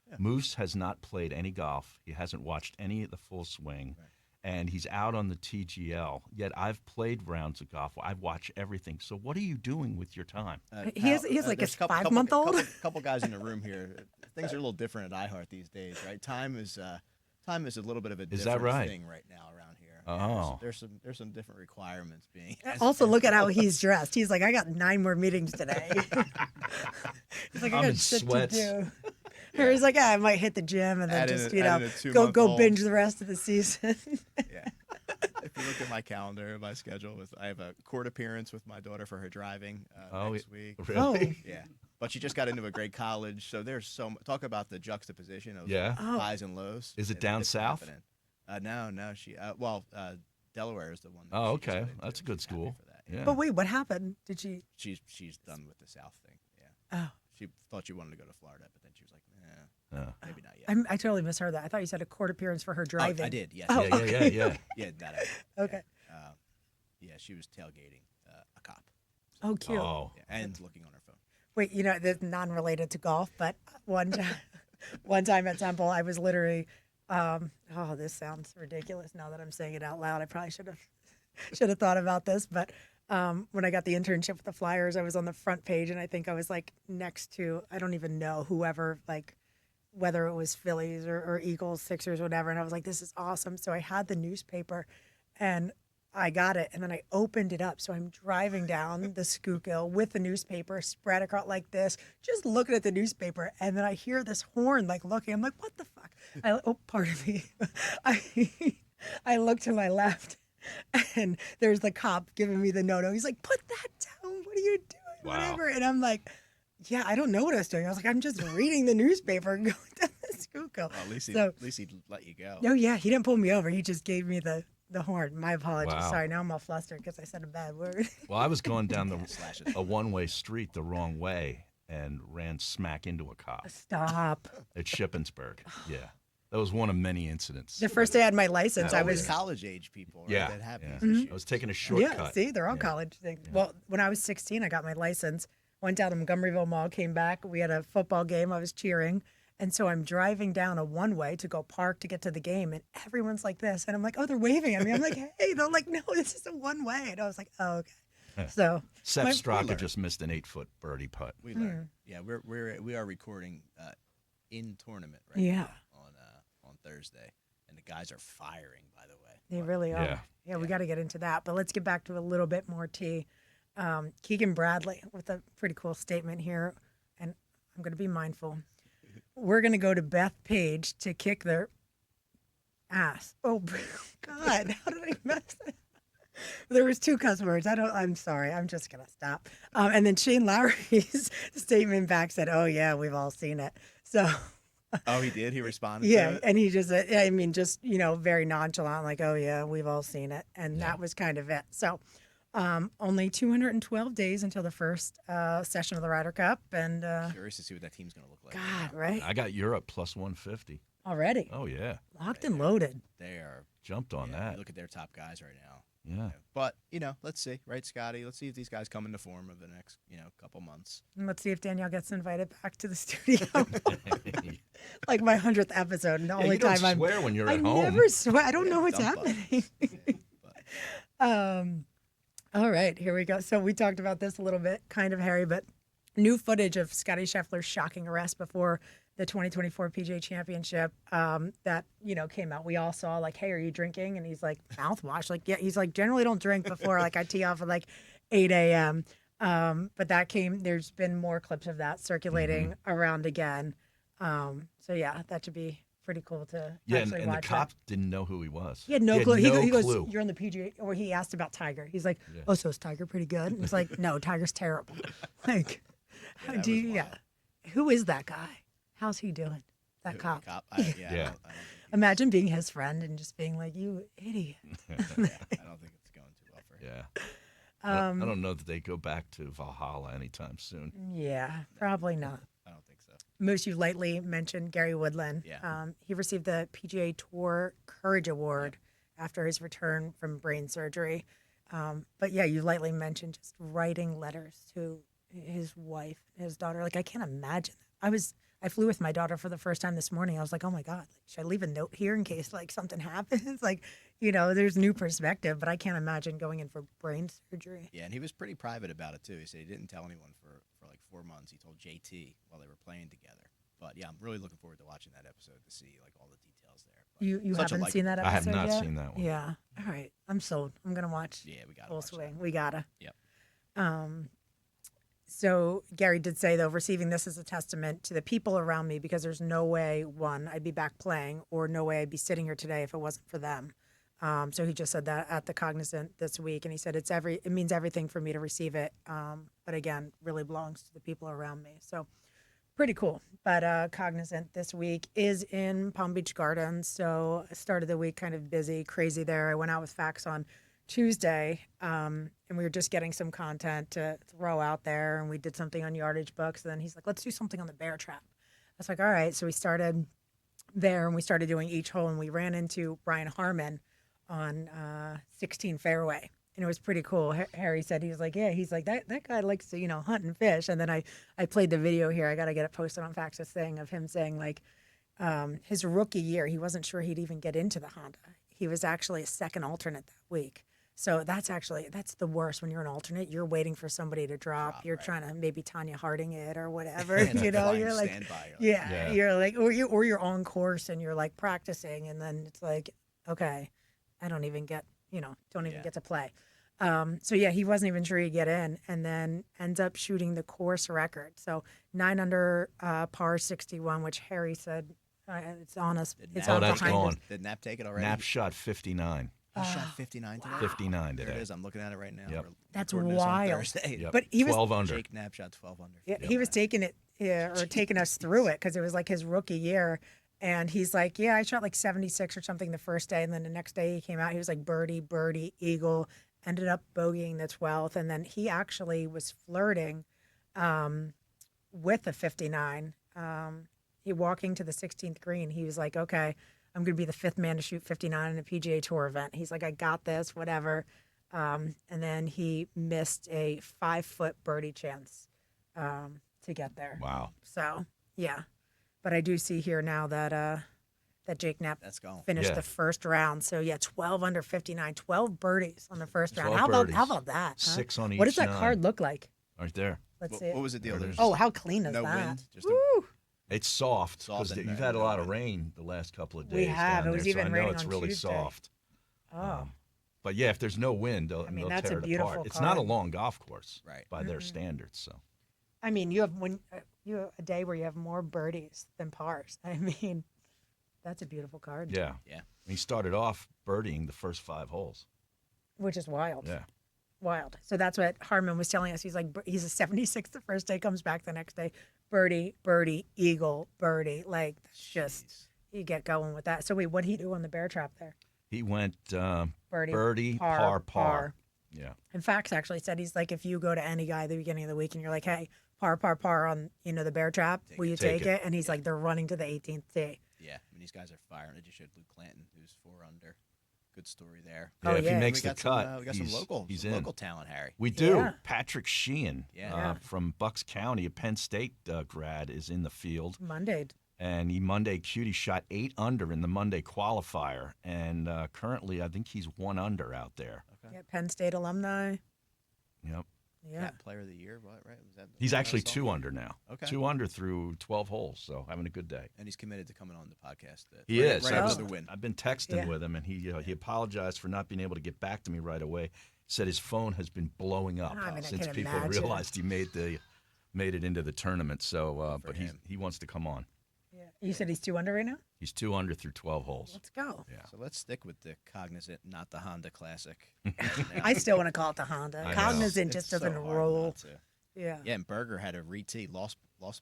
[SPEAKER 3] Yeah. Moose has not played any golf. He hasn't watched any of the Full Swing. Right. And he's out on the TGL. Yet I've played rounds of golf. I've watched everything. So what are you doing with your time?
[SPEAKER 2] He has like a 5-month-old.
[SPEAKER 4] Couple guys in the room here. Things are a little different at iHeart these days, right? Time is a little bit of a different thing right now around here.
[SPEAKER 3] Oh,
[SPEAKER 4] there's some different requirements being.
[SPEAKER 2] Also, look at how he's dressed. He's like, I got 9 more meetings today. He's like, I got shit to do. Or he's like, I might hit the gym and then go binge the rest of the season.
[SPEAKER 4] Yeah. If you look at my calendar, my schedule, I have a court appearance with my daughter for her driving next week.
[SPEAKER 3] Really?
[SPEAKER 4] Yeah. But she just got into a great college, so there's talk about the juxtaposition of highs and lows.
[SPEAKER 3] Is it down south?
[SPEAKER 4] No. Delaware is the one.
[SPEAKER 3] Oh, okay. That's a good school. Yeah.
[SPEAKER 2] But wait, what happened? Did she?
[SPEAKER 4] She's done with the South thing. Yeah.
[SPEAKER 2] Oh.
[SPEAKER 4] She thought she wanted to go to Florida, but then she was like, maybe not yet.
[SPEAKER 2] I totally misheard that. I thought you said a court appearance for her driving.
[SPEAKER 4] I did, yes.
[SPEAKER 2] Oh,
[SPEAKER 3] yeah.
[SPEAKER 4] Yeah, that I did.
[SPEAKER 2] Okay.
[SPEAKER 4] Yeah, she was tailgating a cop.
[SPEAKER 2] Oh, cute.
[SPEAKER 3] Oh.
[SPEAKER 4] Yeah, and looking on her phone.
[SPEAKER 2] Wait, this is non-related to golf, but one time at Temple, I was literally, this sounds ridiculous now that I'm saying it out loud. I probably should have thought about this, but when I got the internship with the Flyers, I was on the front page, and I think I was like next to, I don't even know, whoever, like whether it was Phillies or Eagles, Sixers, whatever, and I was like, this is awesome. So I had the newspaper, and I got it, and then I opened it up. So I'm driving down the Schuylkill with the newspaper spread across like this, just looking at the newspaper, and then I hear this horn, like looking. I'm like, what the fuck? Pardon me. I look to my left, and there's the cop giving me the no-no. He's like, put that down. What are you doing?
[SPEAKER 3] Wow.
[SPEAKER 2] Whatever. And I'm like, yeah, I don't know what I was doing. I was like, I'm just reading the newspaper and going down the Schuylkill.
[SPEAKER 4] Well, at least he'd let you go.
[SPEAKER 2] No, yeah, he didn't pull me over. He just gave me the horn. My apologies.
[SPEAKER 3] Wow.
[SPEAKER 2] Sorry, now I'm all flustered because I said a bad word.
[SPEAKER 3] Well, I was going down a one-way street the wrong way and ran smack into a cop.
[SPEAKER 2] Stop.
[SPEAKER 3] At Shippensburg. Yeah. That was one of many incidents.
[SPEAKER 2] The first day I had my license, I was
[SPEAKER 4] college age people. Right,
[SPEAKER 3] yeah,
[SPEAKER 4] that have
[SPEAKER 3] yeah.
[SPEAKER 4] these issues.
[SPEAKER 3] I was taking a shortcut.
[SPEAKER 2] Yeah, see, they're all college things. Yeah. Well, when I was 16, I got my license. Went down to Montgomeryville Mall, came back. We had a football game. I was cheering. And so I'm driving down a one-way to go park to get to the game, and everyone's like this. And I'm like, oh, they're waving at me. I'm like, hey. They're like, no, this is a one-way. And I was like, oh, okay. So
[SPEAKER 3] Seth Straka just missed an 8-foot birdie putt.
[SPEAKER 4] We learned. Yeah, we are recording in tournament right now on Thursday, and the guys are firing. By the way,
[SPEAKER 2] they really are. Yeah, we got to get into that. But let's get back to a little bit more tea. Keegan Bradley with a pretty cool statement here, and I'm going to be mindful. We're going to go to Beth Page to kick their ass. Oh, God. How did I mess that? There was 2 cuss words. I'm sorry. I'm just going to stop. And then Shane Lowry's statement back said, oh, yeah, we've all seen it. So.
[SPEAKER 4] Oh, he did? He responded
[SPEAKER 2] yeah,
[SPEAKER 4] to it?
[SPEAKER 2] And he just, just, very nonchalant, like, oh, yeah, we've all seen it. And that was kind of it. So. Only 212 days until the first session of the Ryder Cup, and
[SPEAKER 4] curious to see what that team's going to look like.
[SPEAKER 2] God, right?
[SPEAKER 3] I got Europe plus 150
[SPEAKER 2] already.
[SPEAKER 3] Oh yeah,
[SPEAKER 2] locked and loaded.
[SPEAKER 4] They are
[SPEAKER 3] jumped on that.
[SPEAKER 4] Look at their top guys right now.
[SPEAKER 3] Yeah,
[SPEAKER 4] but let's see, right, Scotty? Let's see if these guys come into form over the next couple months.
[SPEAKER 2] And let's see if Danielle gets invited back to the studio. Like my 100th episode, and the only
[SPEAKER 3] you don't
[SPEAKER 2] time
[SPEAKER 3] swear when you're at
[SPEAKER 2] I
[SPEAKER 3] home.
[SPEAKER 2] never swear. I don't know what's happening. All right, here we go. So we talked about this a little bit, kind of, Harry, but new footage of Scotty Scheffler's shocking arrest before the 2024 PGA Championship that, came out. We all saw like, hey, are you drinking? And he's like, mouthwash. Like, yeah, he's like, generally don't drink before like I tee off at like 8 a.m. But there's been more clips of that circulating around again. So yeah, that should be pretty cool to actually
[SPEAKER 3] and
[SPEAKER 2] watch.
[SPEAKER 3] the cop didn't know who he was.
[SPEAKER 2] He had no clue. He goes,
[SPEAKER 3] clue.
[SPEAKER 2] you're on the PGA, or he asked about Tiger. He's like, oh, so is Tiger pretty good? And it's like, no, Tiger's terrible. Like, who is that guy? How's he doing? That cop.
[SPEAKER 4] I don't think
[SPEAKER 2] Imagine being his friend and just being like, you idiot.
[SPEAKER 4] I don't think it's going too well for him.
[SPEAKER 3] Yeah. I don't know that they go back to Valhalla anytime soon.
[SPEAKER 2] Yeah, probably not.
[SPEAKER 4] I don't think so.
[SPEAKER 2] Moose, you lightly mentioned Gary Woodland.
[SPEAKER 4] Yeah.
[SPEAKER 2] He received the PGA Tour Courage Award after his return from brain surgery. But yeah, you lightly mentioned just writing letters to his wife, his daughter. Like, I can't imagine. I flew with my daughter for the first time this morning. I was like, oh my God, should I leave a note here in case like something happens? Like, there's new perspective, but I can't imagine going in for brain surgery.
[SPEAKER 4] Yeah, and he was pretty private about it too. He said he didn't tell anyone for like 4 months. He told JT while they were playing together. But yeah, I'm really looking forward to watching that episode to see like all the details there. But
[SPEAKER 2] You haven't seen that episode
[SPEAKER 3] I have not
[SPEAKER 2] yet?
[SPEAKER 3] seen that one.
[SPEAKER 2] Yeah. All right. I'm sold. I'm going to watch.
[SPEAKER 4] Yeah, we got to
[SPEAKER 2] Full
[SPEAKER 4] watch
[SPEAKER 2] swing.
[SPEAKER 4] that.
[SPEAKER 2] We gotta.
[SPEAKER 4] Yep.
[SPEAKER 2] So Gary did say, though, receiving this as a testament to the people around me, because there's no way, one, I'd be back playing, or no way I'd be sitting here today if it wasn't for them. So he just said that at the Cognizant this week, and he said it means everything for me to receive it. But again, really belongs to the people around me. So pretty cool. But Cognizant this week is in Palm Beach Gardens. So I started the week kind of busy, crazy there. I went out with Fax on Tuesday, and we were just getting some content to throw out there, and we did something on yardage books. And then he's like, let's do something on the bear trap. I was like, all right. So we started there, and we started doing each hole, and we ran into Brian Harmon on 16 fairway, and it was pretty cool. Harry said, he's like, that guy likes to, hunt and fish. And then I played the video here. I got to get it posted on Fax's thing of him saying like, his rookie year, he wasn't sure he'd even get into the Honda. He was actually a second alternate that week. So that's the worst when you're an alternate. You're waiting for somebody to drop. You're trying to maybe Tanya Harding it or whatever. You're like, you're like, or you're on course and you're like practicing, and then it's like, okay, I don't even get, get to play. So yeah, he wasn't even sure he'd get in, and then ends up shooting the course record. So 9 under par 61, which Harry said it's on us. It's on
[SPEAKER 3] that's
[SPEAKER 2] behind
[SPEAKER 3] gone.
[SPEAKER 2] us.
[SPEAKER 4] Did Knapp take it already?
[SPEAKER 3] Knapp shot 59.
[SPEAKER 4] He shot 59 today.
[SPEAKER 3] 59
[SPEAKER 4] There
[SPEAKER 3] today.
[SPEAKER 4] it is. I'm looking at it right now.
[SPEAKER 3] Yep.
[SPEAKER 4] We're
[SPEAKER 2] That's
[SPEAKER 4] recording this on
[SPEAKER 2] wild.
[SPEAKER 4] Thursday.
[SPEAKER 3] Yep.
[SPEAKER 2] But he was
[SPEAKER 3] 12 under.
[SPEAKER 4] Jake Knapp shot 12 under.
[SPEAKER 2] Yeah, he was taking it or taking us through it because it was like his rookie year. And he's like, yeah, I shot like 76 or something the first day. And then the next day he came out, he was like birdie, eagle, ended up bogeying the 12th. And then he actually was flirting with a 59. He walking to the 16th green. He was like, okay, I'm going to be the 5th man to shoot 59 in a PGA Tour event. He's like, I got this, whatever. And then he missed a 5-foot birdie chance to get there.
[SPEAKER 3] Wow.
[SPEAKER 2] So, yeah. But I do see here now that Jake Knapp finished the first round. So, yeah, 12 under 59, 12 birdies on the first round. How about that? Huh?
[SPEAKER 3] 6 on each.
[SPEAKER 2] What does that
[SPEAKER 3] 9.
[SPEAKER 2] card look like?
[SPEAKER 3] Right there.
[SPEAKER 2] Let's see.
[SPEAKER 4] What was the deal?
[SPEAKER 2] Oh, how clean is
[SPEAKER 4] no
[SPEAKER 2] that?
[SPEAKER 4] wind. Just
[SPEAKER 2] Woo!
[SPEAKER 3] It's soft because
[SPEAKER 4] and
[SPEAKER 3] you've had a lot of rain the last couple of days.
[SPEAKER 2] We have.
[SPEAKER 3] Down
[SPEAKER 2] It was
[SPEAKER 3] there,
[SPEAKER 2] even
[SPEAKER 3] so I know
[SPEAKER 2] raining
[SPEAKER 3] it's
[SPEAKER 2] on
[SPEAKER 3] really
[SPEAKER 2] Tuesday.
[SPEAKER 3] soft.
[SPEAKER 2] Oh.
[SPEAKER 3] But yeah, if there's no wind, they'll
[SPEAKER 2] that's
[SPEAKER 3] tear
[SPEAKER 2] a
[SPEAKER 3] it
[SPEAKER 2] beautiful
[SPEAKER 3] apart. It's not a
[SPEAKER 2] card.
[SPEAKER 3] long golf course,
[SPEAKER 4] Right.
[SPEAKER 3] by their standards. So.
[SPEAKER 2] I mean, you have a day where you have more birdies than pars. I mean, that's a beautiful card.
[SPEAKER 3] Yeah.
[SPEAKER 4] Yeah.
[SPEAKER 3] He started off birdieing the first 5 holes.
[SPEAKER 2] Which is wild.
[SPEAKER 3] Yeah.
[SPEAKER 2] Wild. So that's what Harmon was telling us. He's like, he's a 76 the first day, comes back the next day, birdie, eagle, birdie. Like, just, you get going with that. So wait, what'd he do on the bear trap there?
[SPEAKER 3] He went
[SPEAKER 2] Birdie,
[SPEAKER 3] par. Yeah.
[SPEAKER 2] And Fax actually said, he's like, if you go to any guy at the beginning of the week and you're like, hey, par on, the bear trap, will you take it? And he's like, they're running to the 18th tee.
[SPEAKER 4] Yeah. I mean, these guys are firing. I just showed Luke Clanton, who's 4 under. Good story there.
[SPEAKER 3] Yeah, if he makes
[SPEAKER 4] we
[SPEAKER 3] the
[SPEAKER 4] got
[SPEAKER 3] cut,
[SPEAKER 4] we got some local
[SPEAKER 3] in.
[SPEAKER 4] talent, Harry.
[SPEAKER 3] We do.
[SPEAKER 2] Yeah.
[SPEAKER 3] Patrick Sheehan from Bucks County, a Penn State grad, is in the field.
[SPEAKER 2] Monday.
[SPEAKER 3] And he Monday cutie shot 8 under in the Monday qualifier. And currently, I think he's 1 under out there.
[SPEAKER 4] Okay.
[SPEAKER 2] Yeah, Penn State alumni.
[SPEAKER 3] Yep.
[SPEAKER 2] Yeah.
[SPEAKER 4] Cat Player of the Year. What? Right? Was that?
[SPEAKER 3] He's
[SPEAKER 4] what I
[SPEAKER 3] actually
[SPEAKER 4] saw?
[SPEAKER 3] 2 under now.
[SPEAKER 4] Okay.
[SPEAKER 3] 2 under through 12 holes, so having a good day.
[SPEAKER 4] And he's committed to coming on the podcast.
[SPEAKER 3] He is.
[SPEAKER 4] Right after the win.
[SPEAKER 3] I've been texting with him, and he apologized for not being able to get back to me right away. Said his phone has been blowing up
[SPEAKER 2] I mean, I
[SPEAKER 3] since
[SPEAKER 2] can
[SPEAKER 3] people
[SPEAKER 2] imagine.
[SPEAKER 3] realized he made it into the tournament. So, but he wants to come on.
[SPEAKER 2] Yeah. You said he's 2 under right now?
[SPEAKER 3] He's 2 under through 12 holes.
[SPEAKER 2] Let's go.
[SPEAKER 3] Yeah.
[SPEAKER 4] So let's stick with the Cognizant, not the Honda Classic.
[SPEAKER 2] I still want to call it the Honda.
[SPEAKER 3] I know.
[SPEAKER 2] Cognizant
[SPEAKER 4] It's
[SPEAKER 2] just
[SPEAKER 4] so
[SPEAKER 2] doesn't
[SPEAKER 4] hard
[SPEAKER 2] roll.
[SPEAKER 4] not to.
[SPEAKER 2] Yeah.
[SPEAKER 4] Yeah, and Berger had a re-tee, lost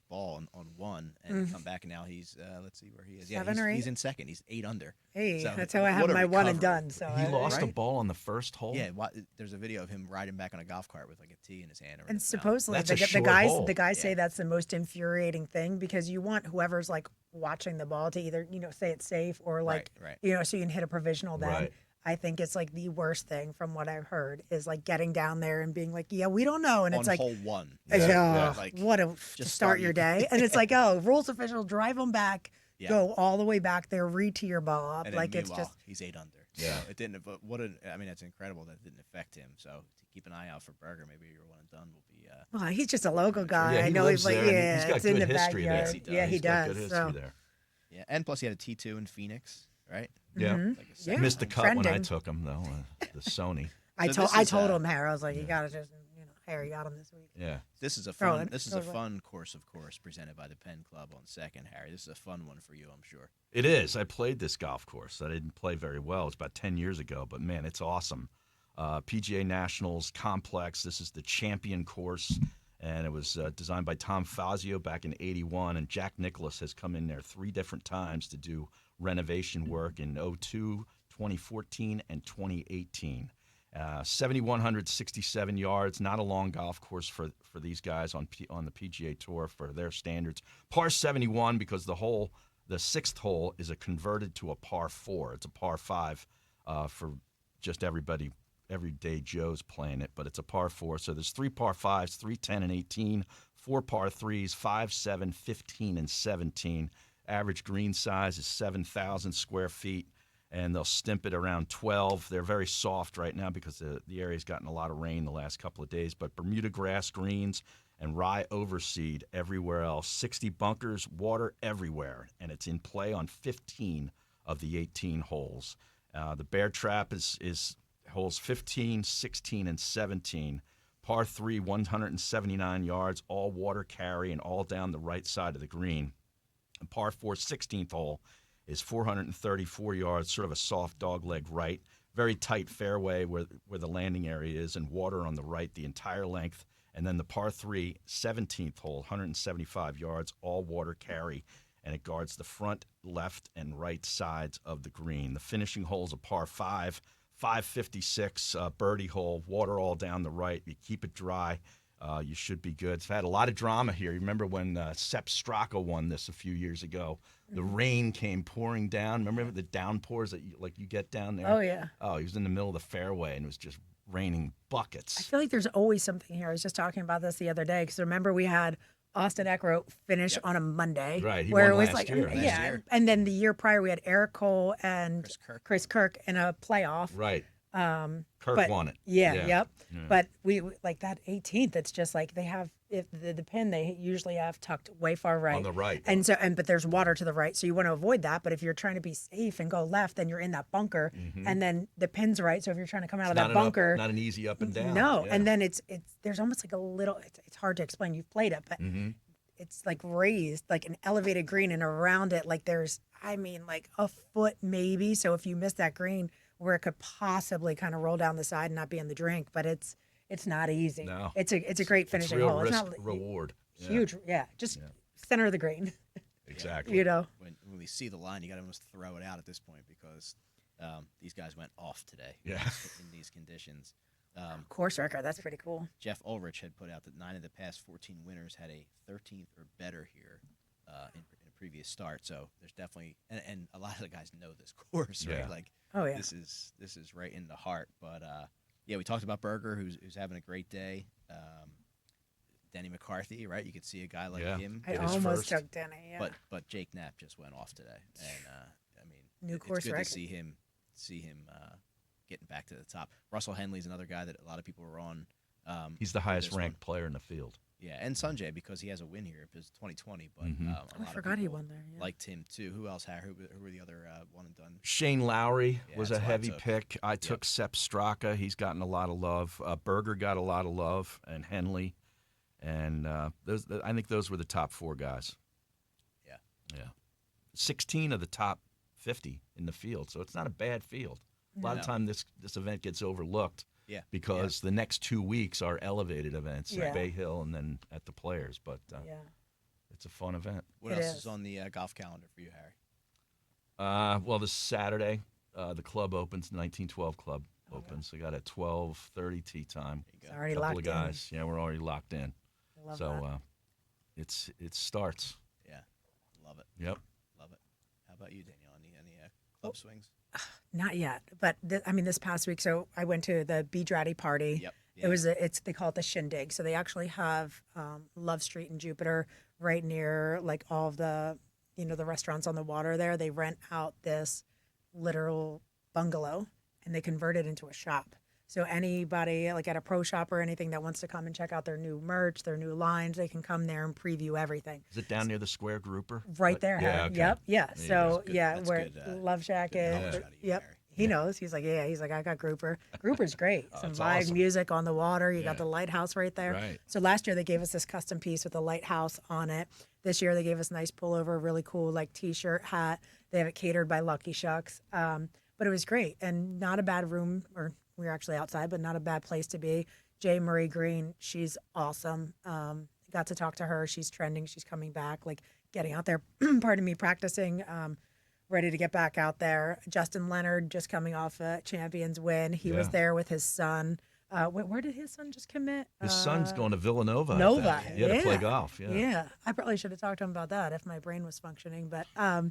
[SPEAKER 4] ball on one, and come back, and now he's let's see where he is. Yeah,
[SPEAKER 2] 7 or 8?
[SPEAKER 4] he's in second. He's 8 under.
[SPEAKER 2] Hey,
[SPEAKER 4] So,
[SPEAKER 2] that's how I have
[SPEAKER 4] what a
[SPEAKER 2] my one and
[SPEAKER 4] recovery.
[SPEAKER 2] done. So
[SPEAKER 3] He
[SPEAKER 2] I-
[SPEAKER 3] lost a
[SPEAKER 4] Right?
[SPEAKER 3] ball on the first hole.
[SPEAKER 4] Yeah, there's a video of him riding back on a golf cart with like a tee in his hand. Or
[SPEAKER 2] And
[SPEAKER 4] the fountain.
[SPEAKER 2] supposedly
[SPEAKER 3] That's a
[SPEAKER 2] the
[SPEAKER 3] short
[SPEAKER 2] guys
[SPEAKER 3] hole.
[SPEAKER 2] the guys say
[SPEAKER 4] Yeah.
[SPEAKER 2] that's the most infuriating thing because you want whoever's like watching the ball to either say it's safe or like
[SPEAKER 4] Right.
[SPEAKER 2] so you can hit a provisional then.
[SPEAKER 3] Right.
[SPEAKER 2] I think it's like the worst thing from what I've heard is like getting down there and being like, yeah, we don't know, and
[SPEAKER 4] on
[SPEAKER 2] it's like,
[SPEAKER 4] hole one.
[SPEAKER 2] oh,
[SPEAKER 4] Like,
[SPEAKER 2] what a to
[SPEAKER 4] just
[SPEAKER 2] start your day, and it's like, oh, rules official, drive them back,
[SPEAKER 4] Yeah.
[SPEAKER 2] go all the way back there, re-tee your ball up,
[SPEAKER 4] and then
[SPEAKER 2] like it's
[SPEAKER 4] meanwhile,
[SPEAKER 2] just
[SPEAKER 4] he's 8 under.
[SPEAKER 3] Yeah.
[SPEAKER 4] So it didn't. But I mean, it's incredible that it didn't affect him. So to keep an eye out for Berger. Maybe your one and done will be.
[SPEAKER 2] well, he's just a local guy.
[SPEAKER 3] Yeah,
[SPEAKER 2] I
[SPEAKER 3] he
[SPEAKER 2] know
[SPEAKER 3] lives
[SPEAKER 2] he's like,
[SPEAKER 3] there, and
[SPEAKER 2] yeah,
[SPEAKER 3] he's got
[SPEAKER 2] it's in
[SPEAKER 3] good
[SPEAKER 2] the
[SPEAKER 3] history there.
[SPEAKER 2] backyard.
[SPEAKER 4] Yes, he does.
[SPEAKER 2] Yeah, he
[SPEAKER 3] He's got
[SPEAKER 2] does.
[SPEAKER 3] good history
[SPEAKER 2] So.
[SPEAKER 3] there.
[SPEAKER 4] Yeah, and plus he had a T2 in Phoenix, right?
[SPEAKER 3] Yeah.
[SPEAKER 2] Mhm.
[SPEAKER 4] Like a
[SPEAKER 2] Yeah.
[SPEAKER 4] second
[SPEAKER 3] Missed the
[SPEAKER 4] one.
[SPEAKER 3] cut when I
[SPEAKER 2] Trending.
[SPEAKER 3] took him though. The Sony.
[SPEAKER 2] I
[SPEAKER 4] So this
[SPEAKER 2] told
[SPEAKER 4] is,
[SPEAKER 2] him, Harry, I was like, you gotta just, Harry got him this week.
[SPEAKER 3] Yeah.
[SPEAKER 4] This is a
[SPEAKER 2] Throw
[SPEAKER 4] fun.
[SPEAKER 2] it.
[SPEAKER 4] This is
[SPEAKER 2] Throw
[SPEAKER 4] a
[SPEAKER 2] it.
[SPEAKER 4] fun course, of course, presented by the Penn Club on second, Harry. This is a fun one for you, I'm sure.
[SPEAKER 3] It is. I played this golf course. I didn't play very well. It's about 10 years ago, but man, it's awesome. PGA Nationals complex. This is the champion course, and it was designed by Tom Fazio back in '81. And Jack Nicklaus has come in there 3 different times to do renovation work in 2002, 2014, and 2018. 7,167 yards. Not a long golf course for these guys on the PGA Tour for their standards. Par 71 because the 6th hole is a converted to a par 4. It's a par 5 for just everybody. Everyday Joe's playing it, but it's a par 4. So there's 3 par 5s, 3, 10, and 18, 4 par 3s, 5, 7, 15, and 17. Average green size is 7,000 square feet, and they'll stimp it around 12. They're very soft right now because the area's gotten a lot of rain the last couple of days, but Bermuda grass greens and rye overseed everywhere else. 60 bunkers, water everywhere, and it's in play on 15 of the 18 holes. The bear trap is holes 15, 16, and 17. Par 3, 179 yards, all water carry and all down the right side of the green. And par 4, 16th hole is 434 yards, sort of a soft dogleg right. Very tight fairway where the landing area is and water on the right the entire length. And then the par 3, 17th hole, 175 yards, all water carry, and it guards the front, left, and right sides of the green. The finishing hole is a par 5, 556 birdie hole, water all down the right. You keep it dry, you should be good. It's had a lot of drama here. You remember when Sepp Straka won this a few years ago? The rain came pouring down. Remember the downpours that you get down there?
[SPEAKER 2] Oh, yeah.
[SPEAKER 3] Oh, he was in the middle of the fairway, and it was just raining buckets.
[SPEAKER 2] I feel like there's always something here. I was just talking about this the other day because remember we had Austin Eckroat finish on a Monday.
[SPEAKER 3] Right, he
[SPEAKER 2] where
[SPEAKER 3] won
[SPEAKER 2] it was
[SPEAKER 3] last
[SPEAKER 2] like,
[SPEAKER 3] year.
[SPEAKER 2] yeah.
[SPEAKER 4] Last year.
[SPEAKER 2] And then the year prior we had Eric Cole and
[SPEAKER 4] Chris Kirk.
[SPEAKER 2] in a playoff.
[SPEAKER 3] Right. Kirk
[SPEAKER 2] But-
[SPEAKER 3] won it.
[SPEAKER 2] Yeah,
[SPEAKER 3] Yeah.
[SPEAKER 2] yep.
[SPEAKER 3] Yeah.
[SPEAKER 2] But we like that 18th. It's just like they have if the pin they usually have tucked way far right
[SPEAKER 3] On the right.
[SPEAKER 2] and but there's water to the right, so you want to avoid that. But if you're trying to be safe and go left, then you're in that bunker, and then the pin's right. So if you're trying to come out of that bunker,
[SPEAKER 3] Not an easy up and down.
[SPEAKER 2] no,
[SPEAKER 3] Yeah.
[SPEAKER 2] and then it's there's almost like a little. It's hard to explain. You've played it, but it's like raised, like an elevated green, and around it, like there's, I mean, like a foot maybe. So if you miss that green, where it could possibly kind of roll down the side and not be in the drink, but it's not easy.
[SPEAKER 3] No.
[SPEAKER 2] It's a great finishing
[SPEAKER 3] it's real
[SPEAKER 2] hole.
[SPEAKER 3] risk
[SPEAKER 2] It's not
[SPEAKER 3] reward. Yeah.
[SPEAKER 2] huge. Yeah, just center of the green.
[SPEAKER 3] Exactly.
[SPEAKER 2] You know.
[SPEAKER 4] When we see the line, you got to almost throw it out at this point because these guys went off today.
[SPEAKER 3] Yeah.
[SPEAKER 4] In these conditions.
[SPEAKER 2] Course record. That's pretty cool.
[SPEAKER 4] Jeff Ulrich had put out that 9 of the past 14 winners had a 13th or better here in a previous start. So there's definitely and a lot of the guys know this course, right?
[SPEAKER 3] Yeah.
[SPEAKER 4] Like,
[SPEAKER 2] Oh yeah.
[SPEAKER 4] this is right in the heart. But yeah, we talked about Berger, who's having a great day. Denny McCarthy, right? You could see a guy like him.
[SPEAKER 2] I
[SPEAKER 3] It is
[SPEAKER 2] almost
[SPEAKER 3] first.
[SPEAKER 2] took Denny. Yeah.
[SPEAKER 4] But Jake Knapp just went off today, and I mean,
[SPEAKER 2] New course
[SPEAKER 4] it's good
[SPEAKER 2] record.
[SPEAKER 4] to see him getting back to the top. Russell Henley's another guy that a lot of people were on
[SPEAKER 3] He's the highest ranked player in the field.
[SPEAKER 4] Yeah, and Sanjay, because he has a win here. It was 2020, but
[SPEAKER 2] I forgot he won there. Yeah.
[SPEAKER 4] Liked him too. Who else had? Who were the other one and done?
[SPEAKER 3] Shane Lowry was a heavy pick. I took Sepp Straka. He's gotten a lot of love. Berger got a lot of love, and Henley, and I think those were the top 4 guys. Yeah. 16 of the top 50 in the field, so it's not a bad field. A lot of time this event gets overlooked. Yeah, because the next 2 weeks are elevated events at Bay Hill and then at the Players. But it's a fun event.
[SPEAKER 4] What else is on the golf calendar for you, Harry?
[SPEAKER 3] Well, this Saturday, the club opens. 1912 Club opens. We got a 12:30 tee time.
[SPEAKER 2] It's already
[SPEAKER 3] a couple
[SPEAKER 2] locked
[SPEAKER 3] of guys. In. Yeah, we're already locked in.
[SPEAKER 2] I love
[SPEAKER 3] that. It starts.
[SPEAKER 4] Yeah, love it.
[SPEAKER 3] Yep,
[SPEAKER 4] love it. How about you, Danielle? Any club swings?
[SPEAKER 2] Not yet, but this past week, so I went to the Bedrati party.
[SPEAKER 4] Yep.
[SPEAKER 2] Yeah. They call it the Shindig. So they actually have Love Street in Jupiter right near like all of the, the restaurants on the water there. They rent out this literal bungalow and they convert it into a shop. So anybody like at a pro shop or anything that wants to come and check out their new merch, their new lines, they can come there and preview everything.
[SPEAKER 3] Is it down near the Square Grouper?
[SPEAKER 2] Right there.
[SPEAKER 3] Yeah. Okay.
[SPEAKER 2] Yep. Yeah.
[SPEAKER 3] There
[SPEAKER 2] So where Love Shack is. Yep. He knows. He's like, He's like, I got Grouper. Grouper's great. Some live music on the water. You got the lighthouse right there.
[SPEAKER 3] Right.
[SPEAKER 2] So last year they gave us this custom piece with the lighthouse on it. This year they gave us a nice pullover, really cool like T-shirt, hat. They have it catered by Lucky Shucks. But it was great and not a bad room. Or we were actually outside, but not a bad place to be. J. Marie Green, she's awesome. Got to talk to her. She's trending. She's coming back. Like getting out there. Pardon me, practicing. Ready to get back out there. Justin Leonard just coming off a Champions win. He was there with his son. Where did his son just commit?
[SPEAKER 3] His son's going to Villanova.
[SPEAKER 2] Nova.
[SPEAKER 3] To play golf.
[SPEAKER 2] Yeah. I probably should have talked to him about that if my brain was functioning. But so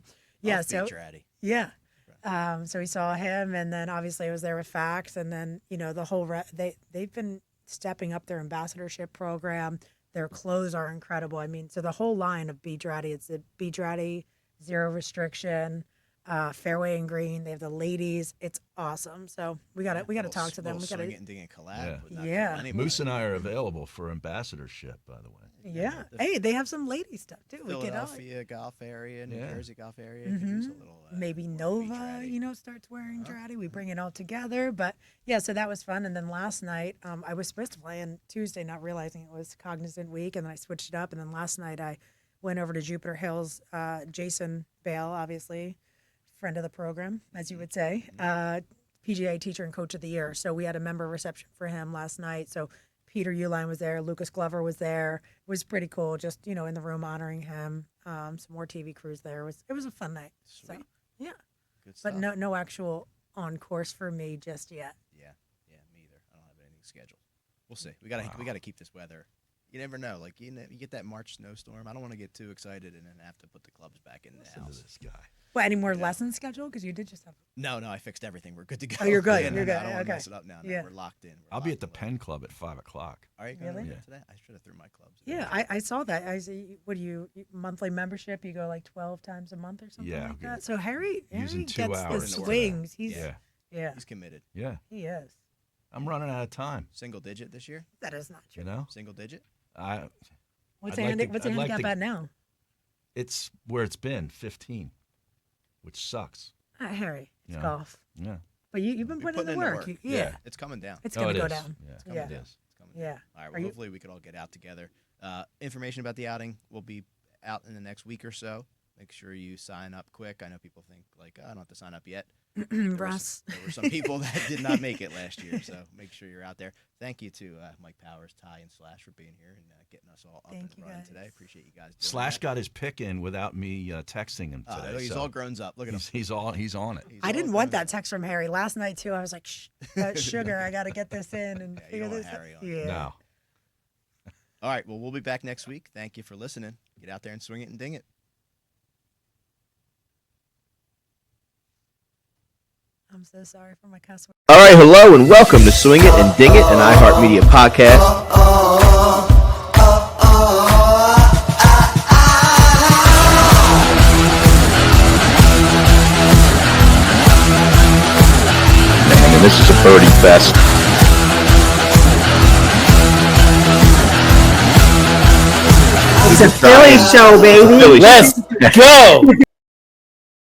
[SPEAKER 2] so we saw him, and then obviously I was there with Fax, and then the whole they've been stepping up their ambassadorship program. Their clothes are incredible. I mean, so the whole line of Bedrati, it's the Bedrati Zero Restriction, Fairway and Green. They have the ladies. It's awesome. So we got to talk to them. We got to
[SPEAKER 4] collab.
[SPEAKER 2] Yeah.
[SPEAKER 3] Moose and I are available for ambassadorship, by the way.
[SPEAKER 2] Yeah. Hey, they have some lady stuff too.
[SPEAKER 4] Philadelphia golf area, New Jersey golf area. Could use a little,
[SPEAKER 2] maybe Nova, starts wearing Drati. We bring it all together. But yeah, so that was fun. And then last night, I was supposed to play on Tuesday, not realizing it was Cognizant week, and then I switched it up. And then last night I went over to Jupiter Hills. Jason Bale, obviously, friend of the program, as you would say, PGA Teacher and Coach of the Year. So we had a member reception for him last night. So Peter Uline was there. Lucas Glover was there. It was pretty cool, just, in the room honoring him. Some more TV crews there. It was a fun night.
[SPEAKER 4] Sweet.
[SPEAKER 2] So, yeah.
[SPEAKER 4] Good stuff.
[SPEAKER 2] But no actual on course for me just yet.
[SPEAKER 4] Yeah, me either. I don't have anything scheduled. We'll see. We gotta keep this weather. You never know. Like you get that March snowstorm. I don't want to get too excited and then have to put the clubs back in the house.
[SPEAKER 3] Listen to this guy.
[SPEAKER 2] Well, any more lessons scheduled? Because you did just have.
[SPEAKER 4] No, I fixed everything. We're good to go.
[SPEAKER 2] Oh, you're good.
[SPEAKER 4] Yeah,
[SPEAKER 2] you're good.
[SPEAKER 4] I don't want to
[SPEAKER 2] okay.
[SPEAKER 4] mess it up now. No, we're locked in.
[SPEAKER 3] I'll be at the Penn Club at 5 o'clock.
[SPEAKER 4] Are you going
[SPEAKER 2] Really?
[SPEAKER 4] today? I should have threw my clubs.
[SPEAKER 2] Yeah, I saw that. What do you monthly membership? You go like 12 times a month or something like that. So Harry
[SPEAKER 3] using 2
[SPEAKER 2] gets the
[SPEAKER 3] hours.
[SPEAKER 2] swings. He's
[SPEAKER 4] He's committed.
[SPEAKER 3] Yeah.
[SPEAKER 2] He is.
[SPEAKER 3] I'm running out of time.
[SPEAKER 4] Single digit this year?
[SPEAKER 2] That is not true.
[SPEAKER 4] Single digit?
[SPEAKER 2] What's the handicap at now?
[SPEAKER 3] It's where it's been, 15, which sucks.
[SPEAKER 2] Harry, it's golf.
[SPEAKER 3] Yeah.
[SPEAKER 2] But you've been putting in the work. Yeah.
[SPEAKER 4] It's coming down.
[SPEAKER 2] It's going to go down.
[SPEAKER 3] Yeah, it's
[SPEAKER 4] coming down.
[SPEAKER 3] It is.
[SPEAKER 4] It's coming down.
[SPEAKER 2] Yeah.
[SPEAKER 4] All right, well, hopefully we could all get out together. Information about the outing will be out in the next week or so. Make sure you sign up quick. I know people think, like, I don't have to sign up yet.
[SPEAKER 2] Russ.
[SPEAKER 4] There were some people that did not make it last year, so make sure you're out there. Thank you to Mike Powers, Ty, and Slash for being here and getting us all up and running today. Appreciate you guys doing
[SPEAKER 3] Slash
[SPEAKER 4] that.
[SPEAKER 3] got his pick in without me texting him today.
[SPEAKER 4] He's all grown up. Look at him.
[SPEAKER 3] He's on it.
[SPEAKER 2] I didn't want that text from Harry last night too. I was like, Shh, sugar, I got to get this in and figure this out.
[SPEAKER 4] Yeah.
[SPEAKER 3] No.
[SPEAKER 4] All right, well, we'll be back next week. Thank you for listening. Get out there and swing it and ding it.
[SPEAKER 2] I'm so sorry for my cuss word.
[SPEAKER 1] All right, hello and welcome to Swing It and Ding It, an iHeart Media podcast. Man, this is a birdie fest.
[SPEAKER 5] It's a Philly show, baby.
[SPEAKER 6] Let's go.